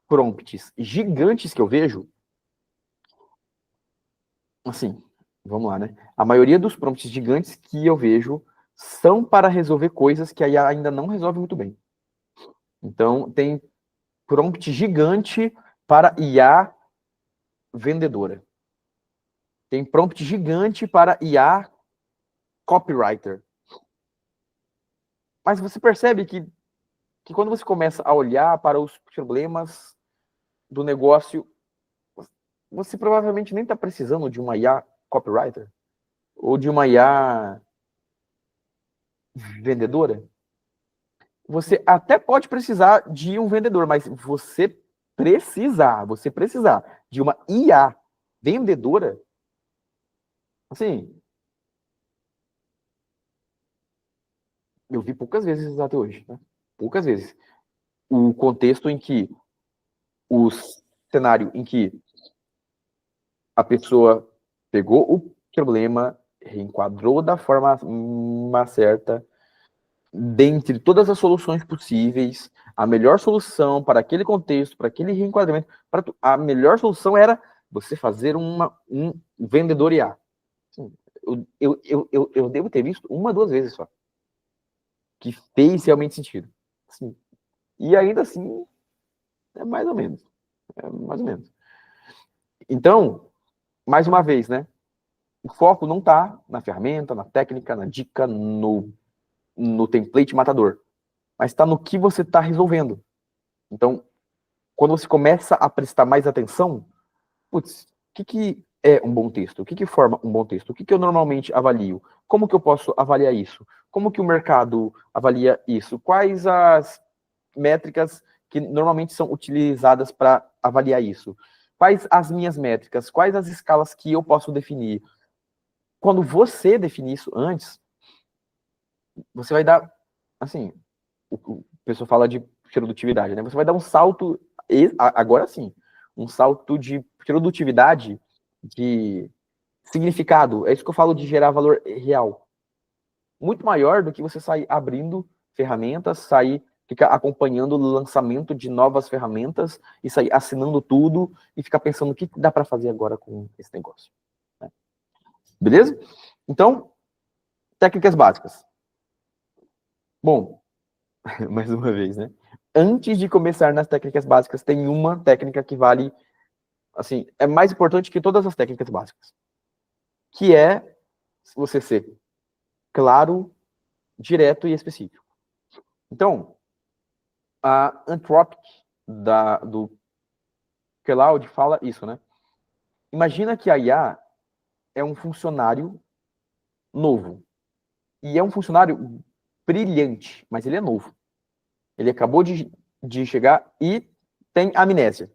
prompts gigantes que eu vejo, assim, vamos lá, né? A maioria dos prompts gigantes que eu vejo são para resolver coisas que a IA ainda não resolve muito bem. Então, tem prompt gigante para IA vendedora. Tem prompt gigante para IA copywriter. Mas você percebe que quando você começa a olhar para os problemas do negócio, você provavelmente nem está precisando de uma IA copywriter ou de uma IA vendedora. Você até pode precisar de um vendedor, mas você precisar de uma IA vendedora, assim, eu vi poucas vezes até hoje, né? Poucas vezes. O contexto em que o cenário em que a pessoa pegou o problema, reenquadrou da forma certa, dentre todas as soluções possíveis, a melhor solução para aquele contexto, para aquele reenquadramento, a melhor solução era você fazer um vendedor IA. Assim, eu devo ter visto 1, 2 vezes só, que fez realmente sentido. Assim, e ainda assim, é mais ou menos. É mais ou menos. Então, mais uma vez, né? O foco não está na ferramenta, na técnica, na dica, no template matador, mas está no que você está resolvendo. Então, quando você começa a prestar mais atenção, putz, o que é um bom texto? O que forma um bom texto? O que eu normalmente avalio? Como que eu posso avaliar isso? Como que o mercado avalia isso? Quais as métricas que normalmente são utilizadas para avaliar isso? Quais as minhas métricas? Quais as escalas que eu posso definir? Quando você definir isso antes, você vai dar, assim, o pessoal fala de produtividade, né? Você vai dar um salto, agora sim, um salto de produtividade, de significado. É isso que eu falo de gerar valor real. Muito maior do que você sair abrindo ferramentas, ficar acompanhando o lançamento de novas ferramentas e sair assinando tudo e ficar pensando o que dá para fazer agora com esse negócio. Né? Beleza? Então, técnicas básicas. Bom, mais uma vez, né? Antes de começar nas técnicas básicas, tem uma técnica que vale, assim, é mais importante que todas as técnicas básicas, que é você ser claro, direto e específico. Então, a Anthropic do Cloud fala isso, né? Imagina que a IA é um funcionário novo. E é um funcionário brilhante, mas ele é novo. Ele acabou de chegar e tem amnésia.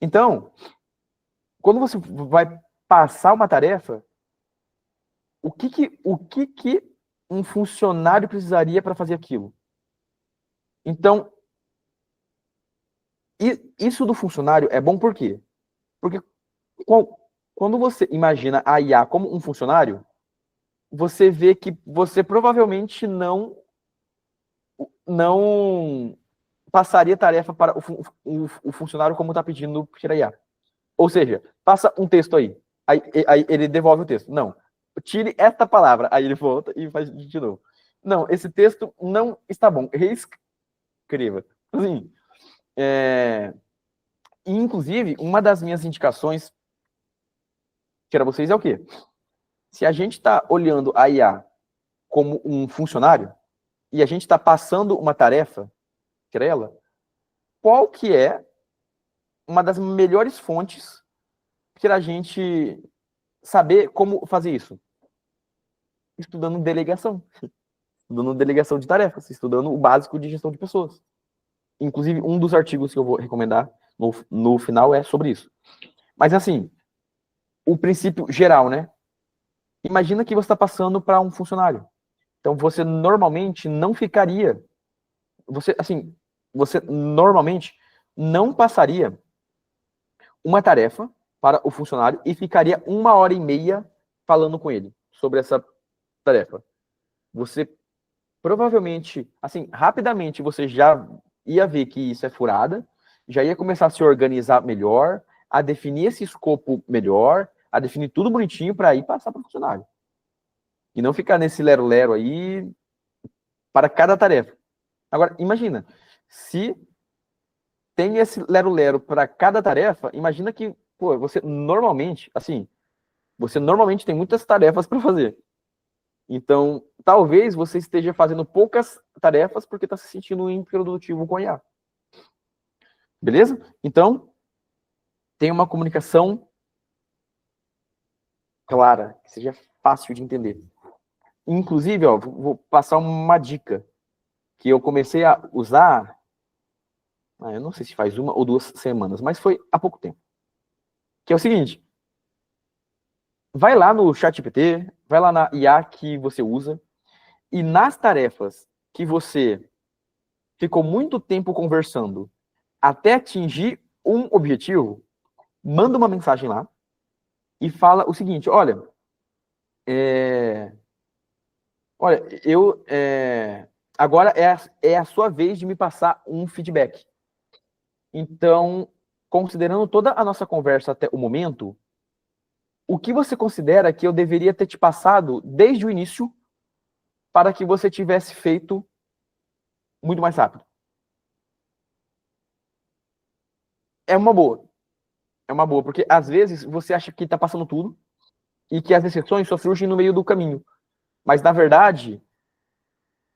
Então, quando você vai passar uma tarefa, o que um funcionário precisaria para fazer aquilo? Então, isso do funcionário é bom por quê? Porque quando você imagina a IA como um funcionário, você vê que você provavelmente não passaria tarefa para o funcionário como está pedindo para a IA. Ou seja, passa um texto aí ele devolve o texto. Não, tire esta palavra. Aí ele volta e faz de novo. Não, esse texto não está bom. Reescreva. Assim, inclusive, uma das minhas indicações para vocês é o quê? Se a gente está olhando a IA como um funcionário e a gente está passando uma tarefa para ela, qual que é uma das melhores fontes para a gente saber como fazer isso? Estudando delegação. Estudando delegação de tarefas, estudando o básico de gestão de pessoas. Inclusive, um dos artigos que eu vou recomendar no final é sobre isso. Mas, assim, o princípio geral, né? Imagina que você está passando para um funcionário. Então, você normalmente não ficaria... Você normalmente não passaria uma tarefa para o funcionário e ficaria 1h30 falando com ele sobre essa tarefa. Você provavelmente, assim, rapidamente você já ia ver que isso é furada, já ia começar a se organizar melhor, a definir esse escopo melhor, a definir tudo bonitinho para ir passar para o funcionário. E não ficar nesse lero-lero aí para cada tarefa. Agora, imagina, se tem esse lero-lero para cada tarefa, imagina que, pô, você normalmente tem muitas tarefas para fazer. Então, talvez você esteja fazendo poucas tarefas porque está se sentindo improdutivo com a IA. Beleza? Então, tem uma comunicação clara, que seja fácil de entender. Inclusive, ó, vou passar uma dica que eu comecei a usar, eu não sei se faz 1 ou 2 semanas, mas foi há pouco tempo. Que é o seguinte, vai lá no ChatGPT, vai lá na IA que você usa, e nas tarefas que você ficou muito tempo conversando até atingir um objetivo, manda uma mensagem lá e fala o seguinte, olha, agora é a sua vez de me passar um feedback. Então, considerando toda a nossa conversa até o momento, o que você considera que eu deveria ter te passado desde o início para que você tivesse feito muito mais rápido? É uma boa. É uma boa, porque às vezes você acha que está passando tudo e que as exceções só surgem no meio do caminho. Mas, na verdade,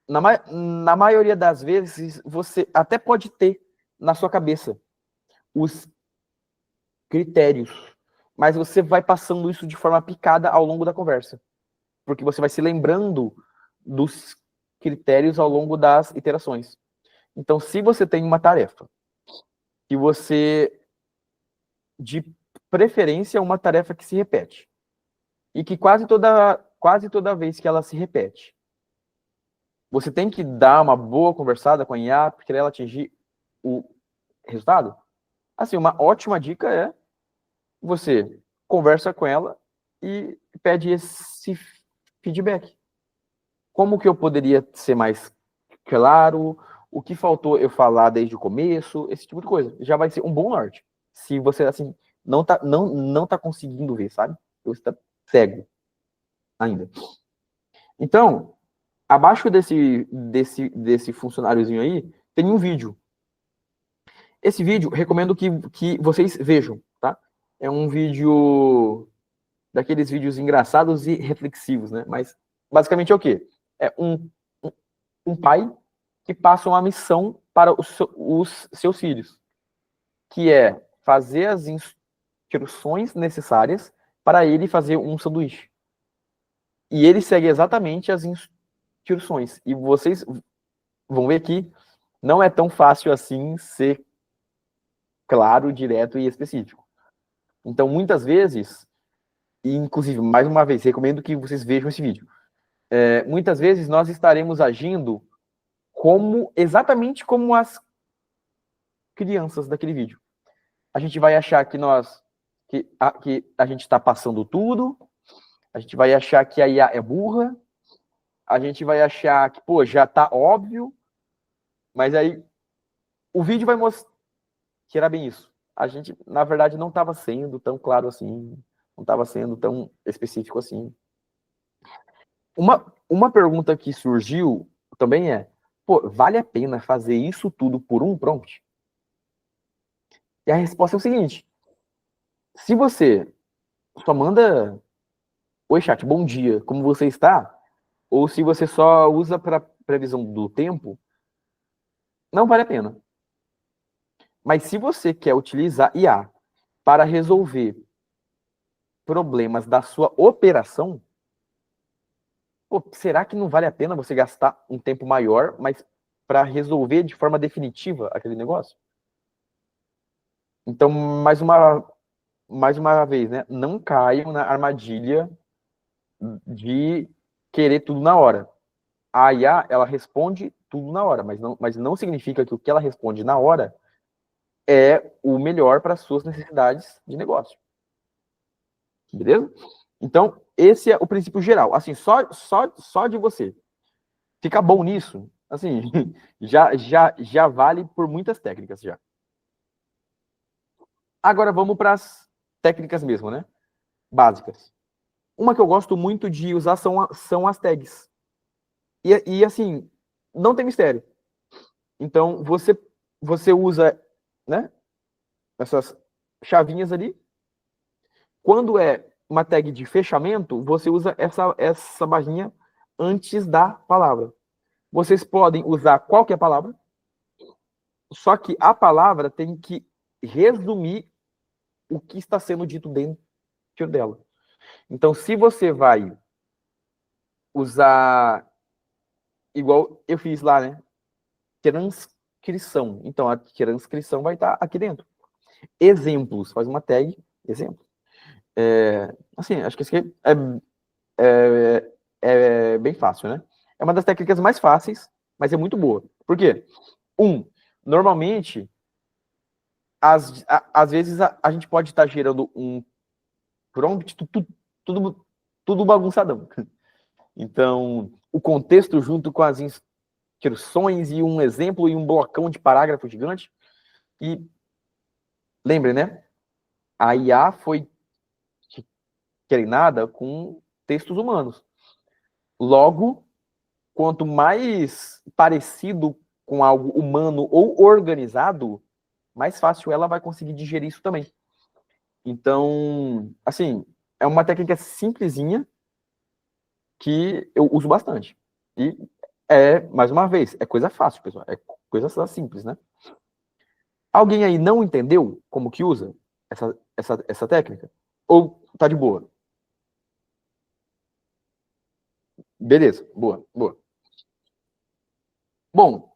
na maioria das vezes, você até pode ter na sua cabeça os critérios, mas você vai passando isso de forma picada ao longo da conversa, porque você vai se lembrando dos critérios ao longo das iterações. Então, se você tem uma tarefa que você, de preferência, uma tarefa que se repete, e que quase toda vez que ela se repete, você tem que dar uma boa conversada com a IA para ela atingir o resultado. Assim, uma ótima dica é você conversa com ela e pede esse feedback. Como que eu poderia ser mais claro? O que faltou eu falar desde o começo? Esse tipo de coisa. Já vai ser um bom norte. Se você, assim, não tá conseguindo ver, sabe? Você tá cego ainda. Então, abaixo desse funcionáriozinho aí, tem um vídeo. Esse vídeo, recomendo que vocês vejam, tá? É um vídeo daqueles vídeos engraçados e reflexivos, né? Mas, basicamente, é o quê? É um pai que passa uma missão para os seus filhos, que é fazer as instruções necessárias para ele fazer um sanduíche. E ele segue exatamente as instruções. E vocês vão ver que não é tão fácil assim ser claro, direto e específico. Então, muitas vezes, e inclusive, mais uma vez, recomendo que vocês vejam esse vídeo. Muitas vezes nós estaremos agindo exatamente como as crianças daquele vídeo. A gente vai achar que a gente está passando tudo, a gente vai achar que a IA é burra, a gente vai achar que, pô, já tá óbvio, mas aí o vídeo vai mostrar que era bem isso. A gente, na verdade, não estava sendo tão claro assim, não estava sendo tão específico assim. Uma pergunta que surgiu também é, pô, vale a pena fazer isso tudo por um prompt? E a resposta é o seguinte, se você só manda, oi chat, bom dia, como você está? Ou se você só usa para previsão do tempo, não vale a pena. Mas se você quer utilizar IA para resolver problemas da sua operação, pô, será que não vale a pena você gastar um tempo maior, mas para resolver de forma definitiva aquele negócio? Então, mais uma vez, né? Não caiam na armadilha de querer tudo na hora. A IA, ela responde tudo na hora, mas não significa que o que ela responde na hora é o melhor para as suas necessidades de negócio. Beleza? Então, esse é o princípio geral. Assim, só de você ficar bom nisso, assim, já vale por muitas técnicas já. Agora vamos para as técnicas mesmo, né? Básicas. Uma que eu gosto muito de usar são as tags. E assim, não tem mistério. Então, você usa, né, essas chavinhas ali. Quando é uma tag de fechamento, você usa essa barrinha antes da palavra. Vocês podem usar qualquer palavra, só que a palavra tem que resumir o que está sendo dito dentro dela. Então, se você vai usar, igual eu fiz lá, né? Transcrição. Então, a transcrição vai estar aqui dentro. Exemplos. Faz uma tag, exemplo. Assim, acho que isso aqui é bem fácil, né? É uma das técnicas mais fáceis, mas é muito boa. Por quê? Normalmente, às vezes a gente pode estar gerando um prompt tudo bagunçadão. Então, o contexto junto com as instruções e um exemplo e um blocão de parágrafo gigante. E lembre, né? A IA foi treinada com textos humanos. Logo, quanto mais parecido com algo humano ou organizado, mais fácil ela vai conseguir digerir isso também. Então, assim, é uma técnica simplesinha que eu uso bastante. E mais uma vez, é coisa fácil, pessoal. É coisa simples, né? Alguém aí não entendeu como que usa essa técnica? Ou tá de boa? Beleza, boa. Bom,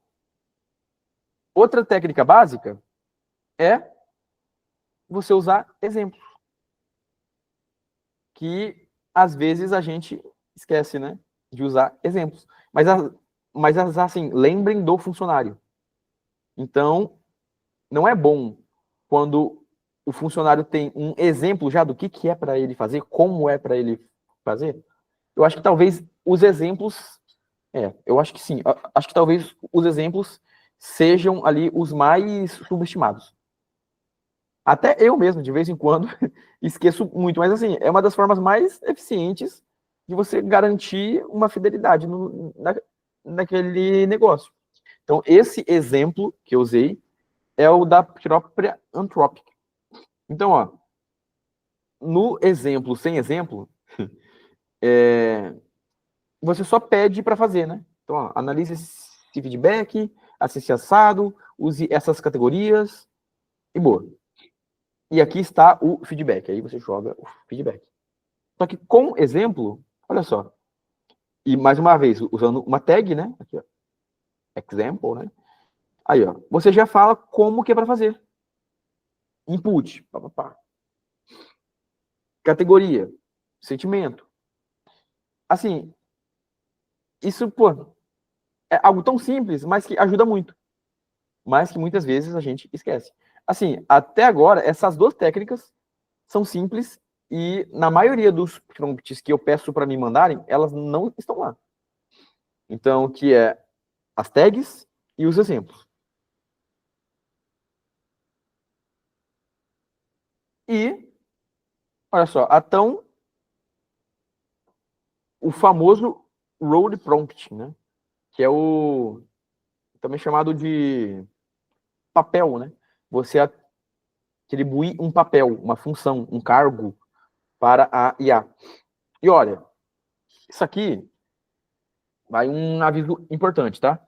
outra técnica básica é você usar exemplos. Que às vezes a gente esquece, né? De usar exemplos. Mas assim, lembrem do funcionário. Então, não é bom quando o funcionário tem um exemplo já do que é para ele fazer, como é para ele fazer. Eu acho que talvez os exemplos. Eu acho que sim. Acho que talvez os exemplos sejam ali os mais subestimados. Até eu mesmo, de vez em quando, esqueço muito, mas assim, é uma das formas mais eficientes de você garantir uma fidelidade naquele negócio. Então, esse exemplo que eu usei é o da própria Anthropic. Então, ó, no exemplo sem exemplo, você só pede para fazer, né? Então, ó, analise esse feedback, assiste assado, use essas categorias e boa. E aqui está o feedback. Aí você joga o feedback. Só que com exemplo, olha só. E mais uma vez, usando uma tag, né? Aqui, ó. Example, né? Aí, ó. Você já fala como que é para fazer. Input. Pá, pá, pá. Categoria. Sentimento. Assim, isso, pô, é algo tão simples, mas que ajuda muito. Mas que muitas vezes a gente esquece. Assim, até agora, essas duas técnicas são simples e na maioria dos prompts que eu peço para me mandarem, elas não estão lá. Então, que é as tags e os exemplos. E, olha só, o famoso role prompt, né? Que é o também chamado de papel, né? Você atribuir um papel, uma função, um cargo para a IA. E olha, isso aqui vai um aviso importante, tá?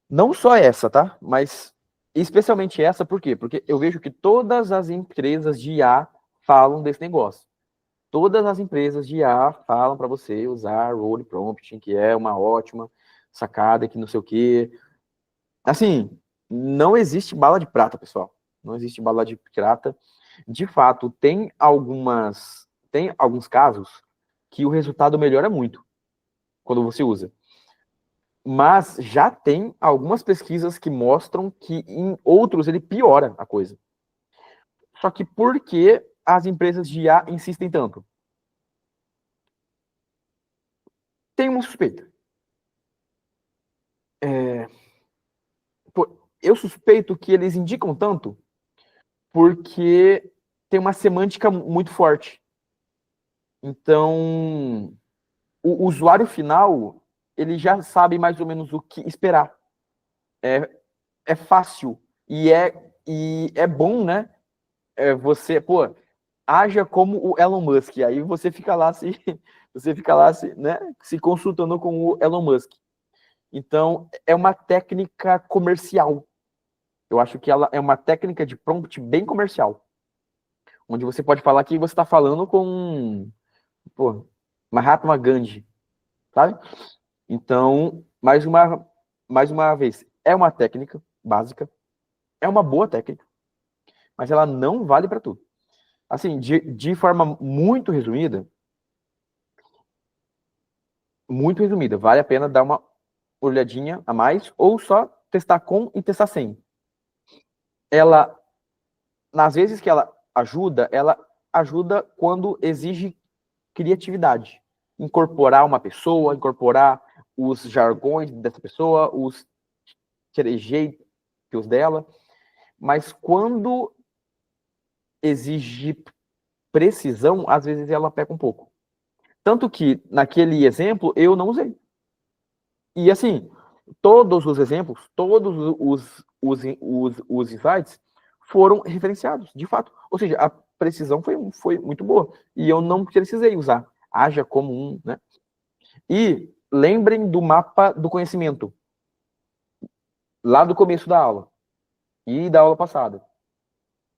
Não só essa, tá? Mas especialmente essa, por quê? Porque eu vejo que todas as empresas de IA falam desse negócio. Todas as empresas de IA falam para você usar role prompting, que é uma ótima sacada, que não sei o quê. Assim, não existe bala de prata, pessoal. Não existe bala de prata. De fato, tem alguns casos que o resultado melhora muito quando você usa. Mas já tem algumas pesquisas que mostram que em outros ele piora a coisa. Só que por que as empresas de IA insistem tanto? Tem uma suspeita. Eu suspeito que eles indicam tanto porque tem uma semântica muito forte. Então, o usuário final, ele já sabe mais ou menos o que esperar. É fácil e é bom, né? Você, pô, haja como o Elon Musk. Aí você fica lá né, se consultando com o Elon Musk. Então, é uma técnica comercial. Eu acho que ela é uma técnica de prompt bem comercial. Onde você pode falar que você está falando com, pô, Mahatma Gandhi, sabe? Então, mais uma vez, é uma técnica básica, é uma boa técnica, mas ela não vale para tudo. Assim, de forma muito resumida, vale a pena dar uma olhadinha a mais ou só testar com e testar sem. Ela nas vezes que ela ajuda quando exige criatividade. Incorporar uma pessoa, incorporar os jargões dessa pessoa, os trejeitos dela. Mas quando exige precisão, às vezes ela peca um pouco. Tanto que, naquele exemplo, eu não usei. E, assim, todos os exemplos, todos os insights foram referenciados, de fato. Ou seja, a precisão foi muito boa. E eu não precisei usar. Haja como um, né? E lembrem do mapa do conhecimento. Lá do começo da aula. E da aula passada.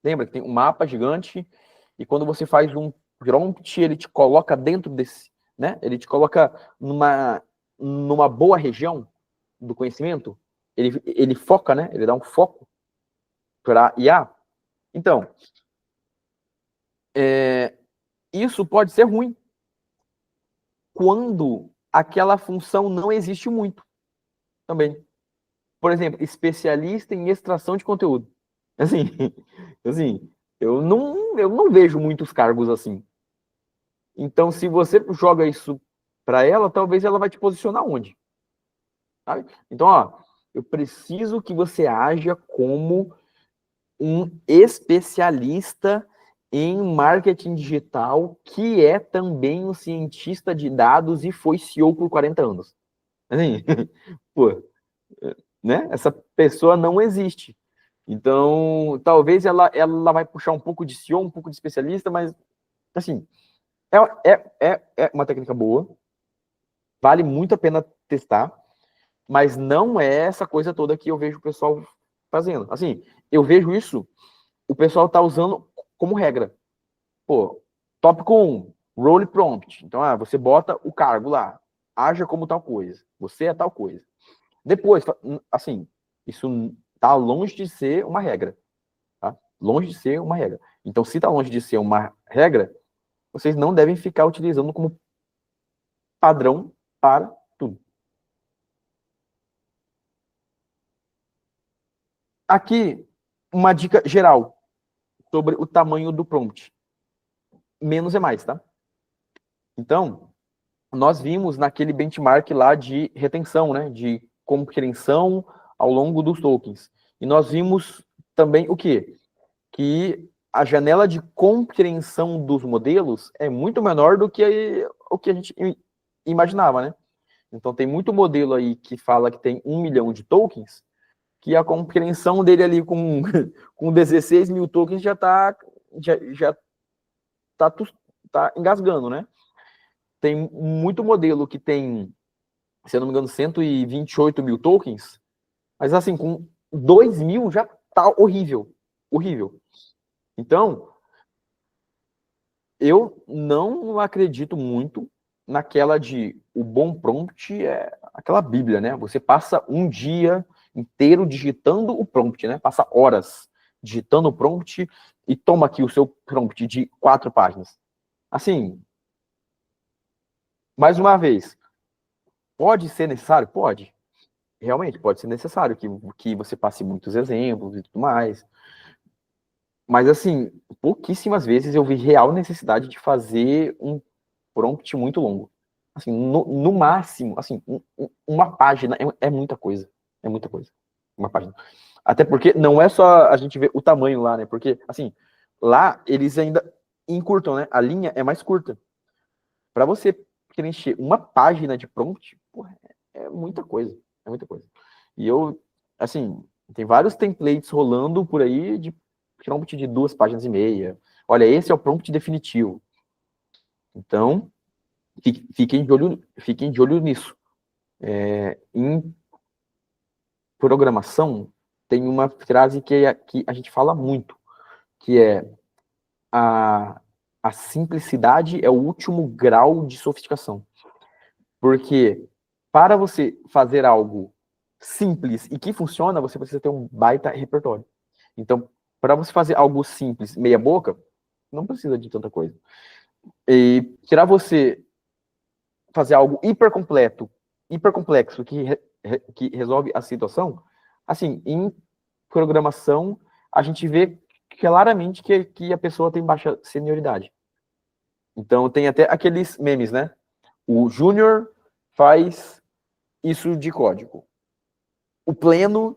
Lembra que tem um mapa gigante e quando você faz um prompt, ele te coloca dentro desse, né? Ele te coloca numa boa região do conhecimento. Ele foca, né? Ele dá um foco para IA. Então, isso pode ser ruim quando aquela função não existe muito também. Por exemplo, especialista em extração de conteúdo. Assim, eu não vejo muitos cargos assim. Então, se você joga isso para ela, talvez ela vai te posicionar onde? Sabe? Então, ó, eu preciso que você haja como um especialista em marketing digital, que é também um cientista de dados e foi CEO por 40 anos. Assim, pô, né? Essa pessoa não existe. Então, talvez ela vai puxar um pouco de CEO, um pouco de especialista, mas, assim, é uma técnica boa, vale muito a pena testar, mas não é essa coisa toda que eu vejo o pessoal fazendo. Assim, eu vejo isso, o pessoal tá usando como regra. Pô, tópico 1, role prompt. Então, você bota o cargo lá, haja como tal coisa, você é tal coisa. Depois, assim, isso tá longe de ser uma regra, tá? Longe de ser uma regra. Então, se tá longe de ser uma regra, vocês não devem ficar utilizando como padrão para tudo. Aqui, uma dica geral sobre o tamanho do prompt. Menos é mais, tá? Então, nós vimos naquele benchmark lá de retenção, né? De compreensão ao longo dos tokens. E nós vimos também o quê? Que a janela de compreensão dos modelos é muito menor do que o que a gente imaginava, né? Então, tem muito modelo aí que fala que tem 1 milhão de tokens, que a compreensão dele ali com 16 mil tokens já tá engasgando, né? Tem muito modelo que tem, se eu não me engano, 128 mil tokens, mas assim, com 2 mil já tá horrível. Horrível. Então, eu não acredito muito naquela de o bom prompt é aquela bíblia, né? Você passa um dia inteiro digitando o prompt, né? Passa horas digitando o prompt e toma aqui o seu prompt de 4 páginas. Assim, mais uma vez, pode ser necessário? Pode. Realmente, pode ser necessário que você passe muitos exemplos e tudo mais. Mas, assim, pouquíssimas vezes eu vi real necessidade de fazer um prompt muito longo. Assim, no máximo, assim, uma página é muita coisa. É muita coisa. Uma página. Até porque não é só a gente ver o tamanho lá, né? Porque, assim, lá eles ainda encurtam, né? A linha é mais curta. Para você preencher uma página de prompt, porra, é muita coisa. É muita coisa. E eu, assim, tem vários templates rolando por aí de prompt de 2 páginas e meia. Olha, esse é o prompt definitivo. Então, fiquem de olho nisso. Em programação, tem uma frase que a gente fala muito, que é a simplicidade é o último grau de sofisticação. Porque para você fazer algo simples e que funciona, você precisa ter um baita repertório. Então, para você fazer algo simples, meia boca, não precisa de tanta coisa. E tirar você fazer algo hiper completo, hiper complexo, que resolve a situação, assim, em programação, a gente vê claramente que a pessoa tem baixa senioridade. Então, tem até aqueles memes, né? O júnior faz isso de código. O pleno,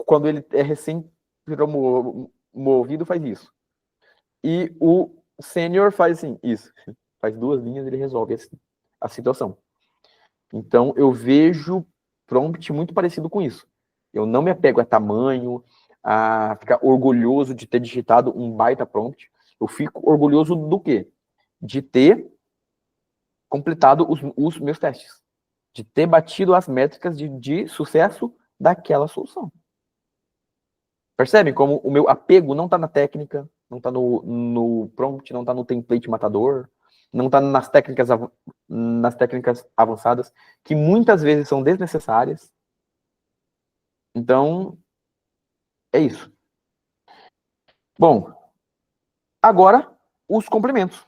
quando ele é recém-promovido, faz isso. E o sênior faz assim, isso. Faz 2 linhas, ele resolve a situação. Então, eu vejo prompt muito parecido com isso. Eu não me apego a tamanho, a ficar orgulhoso de ter digitado um baita prompt. Eu fico orgulhoso do quê? De ter completado os meus testes. De ter batido as métricas de sucesso daquela solução. Percebe como o meu apego não está na técnica, não está no prompt, não está no template matador, não está nas técnicas avançadas, que muitas vezes são desnecessárias. Então, é isso. Bom, agora, os complementos.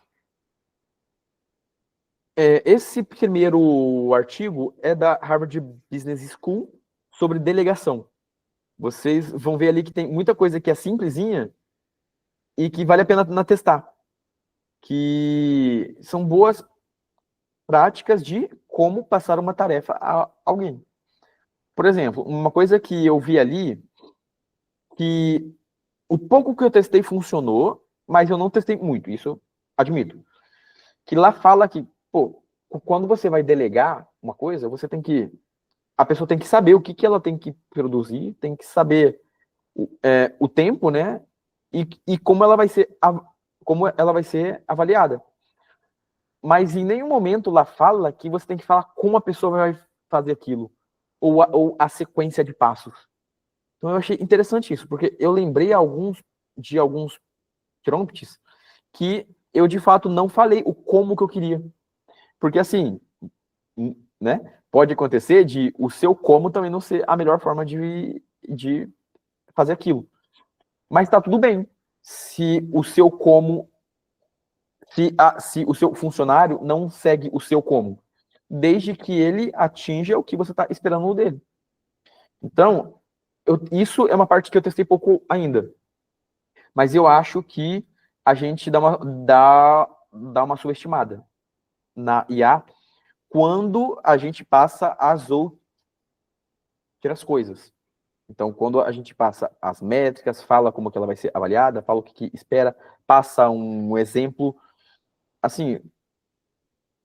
Esse primeiro artigo é da Harvard Business School sobre delegação. Vocês vão ver ali que tem muita coisa que é simplesinha e que vale a pena testar. Que são boas práticas de como passar uma tarefa a alguém. Por exemplo, uma coisa que eu vi ali, que o pouco que eu testei funcionou, mas eu não testei muito, isso eu admito. Que lá fala que, pô, quando você vai delegar uma coisa, a pessoa tem que saber o que ela tem que produzir, tem que saber o tempo, né? E como ela vai ser avaliada. Mas em nenhum momento lá fala que você tem que falar como a pessoa vai fazer aquilo, ou a sequência de passos. Então eu achei interessante isso, porque eu lembrei de alguns prompts que eu de fato não falei o como que eu queria. Porque assim, né, pode acontecer de o seu como também não ser a melhor forma de fazer aquilo. Mas tá tudo bem se o seu como se o seu funcionário não segue o seu como, desde que ele atinja o que você está esperando dele. Então, isso é uma parte que eu testei pouco ainda, mas eu acho que a gente dá uma subestimada na IA quando a gente passa as outras coisas. Então, quando a gente passa as métricas, fala como que ela vai ser avaliada, fala o que espera, passa um exemplo, assim,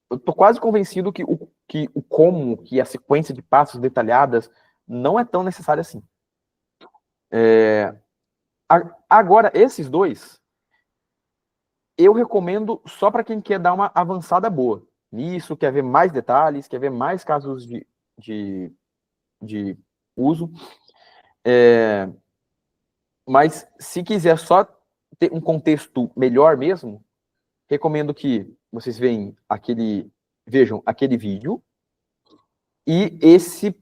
eu tô quase convencido que o como, que a sequência de passos detalhadas não é tão necessária assim. Agora, esses dois, eu recomendo só para quem quer dar uma avançada boa nisso, quer ver mais detalhes, quer ver mais casos de uso. Mas se quiser só ter um contexto melhor mesmo, recomendo que vocês vejam aquele vídeo e esse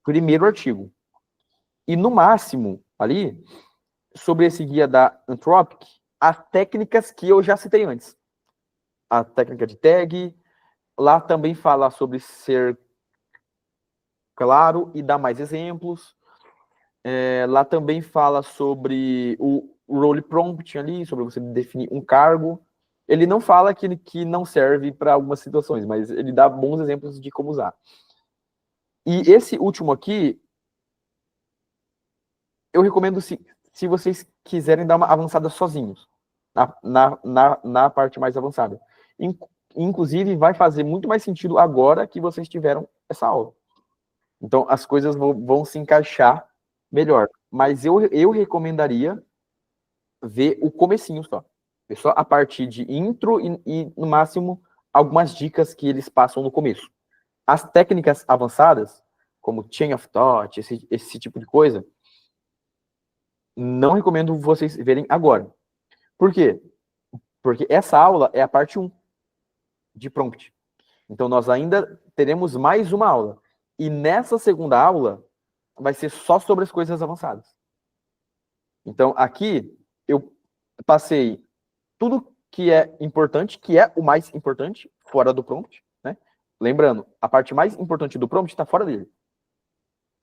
primeiro artigo. E no máximo, ali, sobre esse guia da Anthropic, as técnicas que eu já citei antes. A técnica de tag, lá também fala sobre ser claro e dar mais exemplos. Lá também fala sobre o role prompt ali, sobre você definir um cargo. Ele não fala que não serve para algumas situações, mas ele dá bons exemplos de como usar. E esse último aqui, eu recomendo se vocês quiserem dar uma avançada sozinhos, na parte mais avançada. Inclusive, vai fazer muito mais sentido agora que vocês tiveram essa aula. Então, as coisas vão se encaixar melhor. Mas eu recomendaria ver o comecinho só. Ver só a partir de intro e, no máximo, algumas dicas que eles passam no começo. As técnicas avançadas, como Chain of Thought, esse tipo de coisa, não recomendo vocês verem agora. Por quê? Porque essa aula é a parte 1 de prompt. Então, nós ainda teremos mais uma aula. E nessa segunda aula, vai ser só sobre as coisas avançadas. Então, aqui, eu passei tudo que é importante, que é o mais importante, fora do prompt, né? Lembrando, a parte mais importante do prompt está fora dele.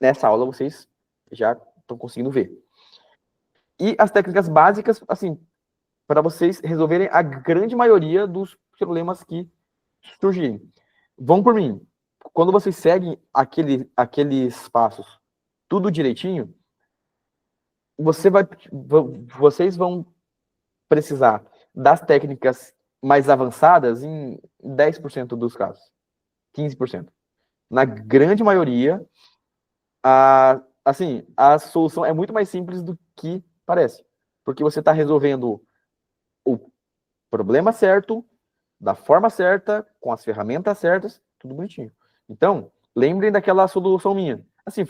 Nessa aula, vocês já estão conseguindo ver. E as técnicas básicas, assim, para vocês resolverem a grande maioria dos problemas que surgirem. Vão por mim. Quando vocês seguem aqueles passos tudo direitinho, vocês vão precisar das técnicas mais avançadas em 10% dos casos, 15%. Na grande maioria, a solução é muito mais simples do que parece, porque você está resolvendo o problema certo, da forma certa, com as ferramentas certas, tudo bonitinho. Então, lembrem daquela solução minha. Assim,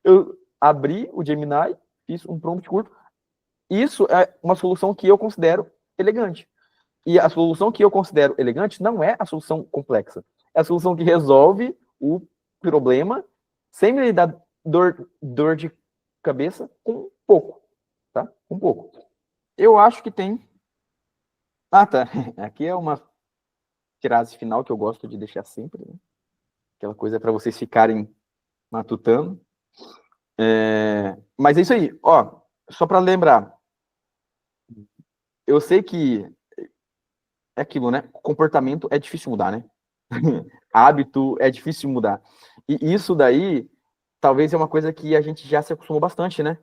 eu abri o Gemini, fiz um prompt curto. Isso é uma solução que eu considero elegante. E a solução que eu considero elegante não é a solução complexa. É a solução que resolve o problema sem me dar dor de cabeça com pouco, tá? Com pouco. Eu acho que tem... Ah, tá. Aqui é uma frase final que eu gosto de deixar sempre, né? Aquela coisa para vocês ficarem matutando. Mas é isso aí. Ó, só para lembrar, eu sei que é aquilo, né? Comportamento é difícil mudar, né? Hábito é difícil mudar. E isso daí, talvez é uma coisa que a gente já se acostumou bastante, né?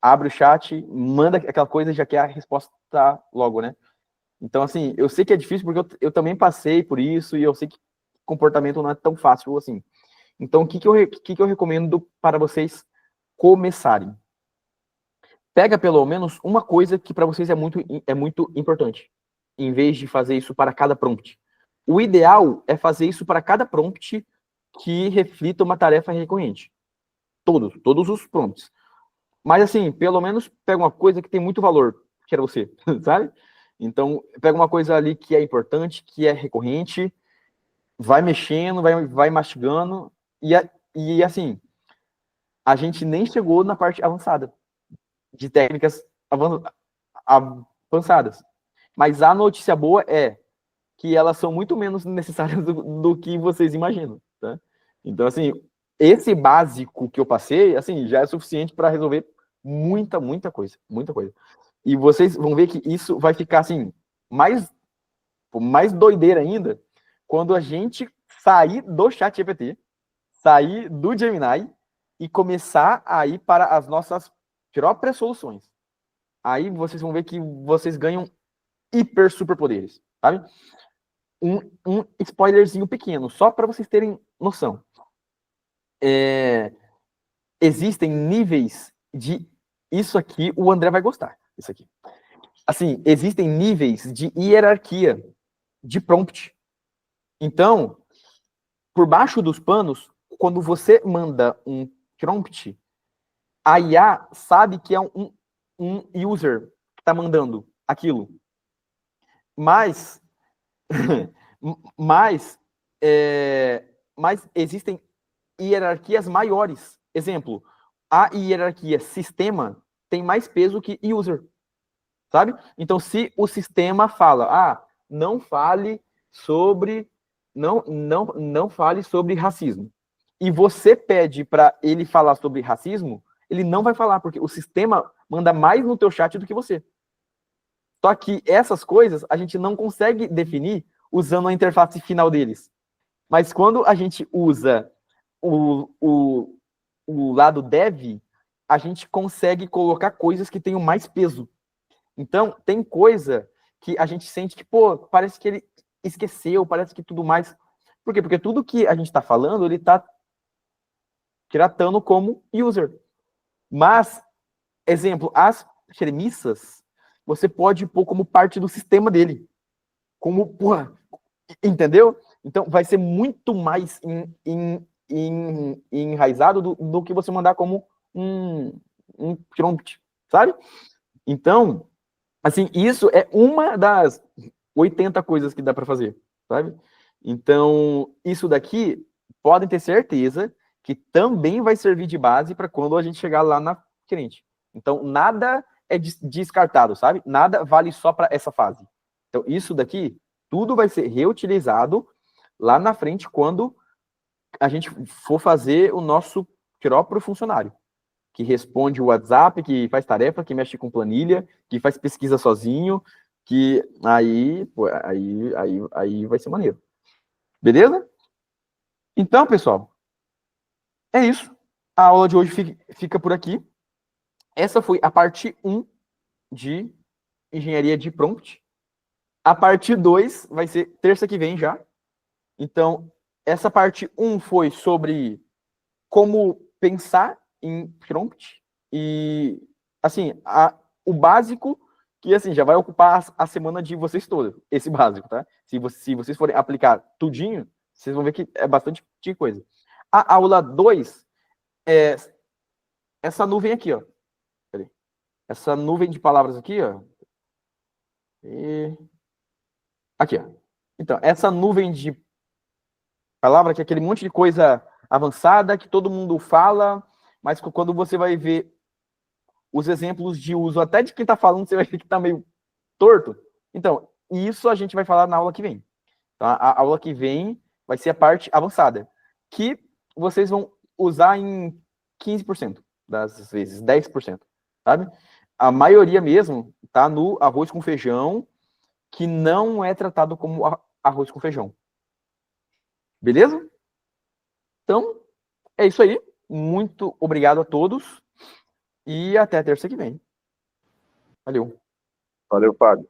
Abre o chat, manda aquela coisa e já quer a resposta logo, né? Então, assim, eu sei que é difícil porque eu também passei por isso e eu sei que comportamento não é tão fácil assim. Então, o que eu recomendo para vocês começarem? Pega pelo menos uma coisa que para vocês é muito importante, em vez de fazer isso para cada prompt. O ideal é fazer isso para cada prompt que reflita uma tarefa recorrente. Todos os prompts. Mas, assim, pelo menos pega uma coisa que tem muito valor, que era você, sabe? Então, pega uma coisa ali que é importante, que é recorrente, vai mexendo, vai mastigando, e assim, a gente nem chegou na parte avançada, de técnicas avançadas. Mas a notícia boa é que elas são muito menos necessárias do que vocês imaginam, tá? Então, assim, esse básico que eu passei, assim, já é suficiente para resolver muita coisa, muita coisa. E vocês vão ver que isso vai ficar, assim, mais doideira ainda quando a gente sair do ChatGPT, sair do Gemini e começar a ir para as nossas próprias soluções. Aí vocês vão ver que vocês ganham hiper superpoderes, sabe? Um spoilerzinho pequeno, só para vocês terem noção. Existem níveis de... Isso aqui o André vai gostar, isso aqui. Assim, existem níveis de hierarquia de prompt. Então, por baixo dos panos, quando você manda um prompt, a IA sabe que é um user que está mandando aquilo. Mas existem hierarquias maiores. Exemplo, a hierarquia sistema tem mais peso que user, sabe? Então, se o sistema fala, não fale sobre racismo, e você pede para ele falar sobre racismo, ele não vai falar, porque o sistema manda mais no teu chat do que você. Só que essas coisas a gente não consegue definir usando a interface final deles. Mas quando a gente usa o lado dev, a gente consegue colocar coisas que tenham mais peso. Então, tem coisa que a gente sente que, parece que ele esqueceu, parece que tudo mais... Por quê? Porque tudo que a gente está falando, ele está tratando como user. Mas, exemplo, as premissas, você pode pôr como parte do sistema dele. Como, entendeu? Então, vai ser muito mais enraizado do que você mandar como um prompt, sabe? Então, assim, isso é uma das 80 coisas que dá para fazer, sabe? Então, isso daqui, podem ter certeza que também vai servir de base para quando a gente chegar lá na frente. Então, nada é descartado, sabe? Nada vale só para essa fase. Então, isso daqui, tudo vai ser reutilizado lá na frente quando a gente for fazer o nosso próprio funcionário. que responde o WhatsApp, que faz tarefa, que mexe com planilha, que faz pesquisa sozinho, que aí, pô, aí vai ser maneiro. Beleza? Então, pessoal, é isso. A aula de hoje fica por aqui. Essa foi a parte 1 de engenharia de prompt. A parte 2 vai ser terça que vem já. Então, essa parte 1 foi sobre como pensar em prompt e, assim, o básico que, assim, já vai ocupar a semana de vocês toda, esse básico, tá? Se vocês forem aplicar tudinho, vocês vão ver que é bastante coisa. A aula 2 é essa nuvem aqui, ó. Peraí. Essa nuvem de palavras aqui, ó. E... Aqui, ó. Então, essa nuvem de palavra que é aquele monte de coisa avançada que todo mundo fala, mas quando você vai ver os exemplos de uso até de quem está falando, você vai ver que está meio torto. Então, isso a gente vai falar na aula que vem. Então, a aula que vem vai ser a parte avançada, que vocês vão usar em 15% das vezes, 10%, sabe? A maioria mesmo está no arroz com feijão, que não é tratado como arroz com feijão. Beleza? Então, é isso aí. Muito obrigado a todos e até a terça que vem. Valeu. Valeu, Fábio.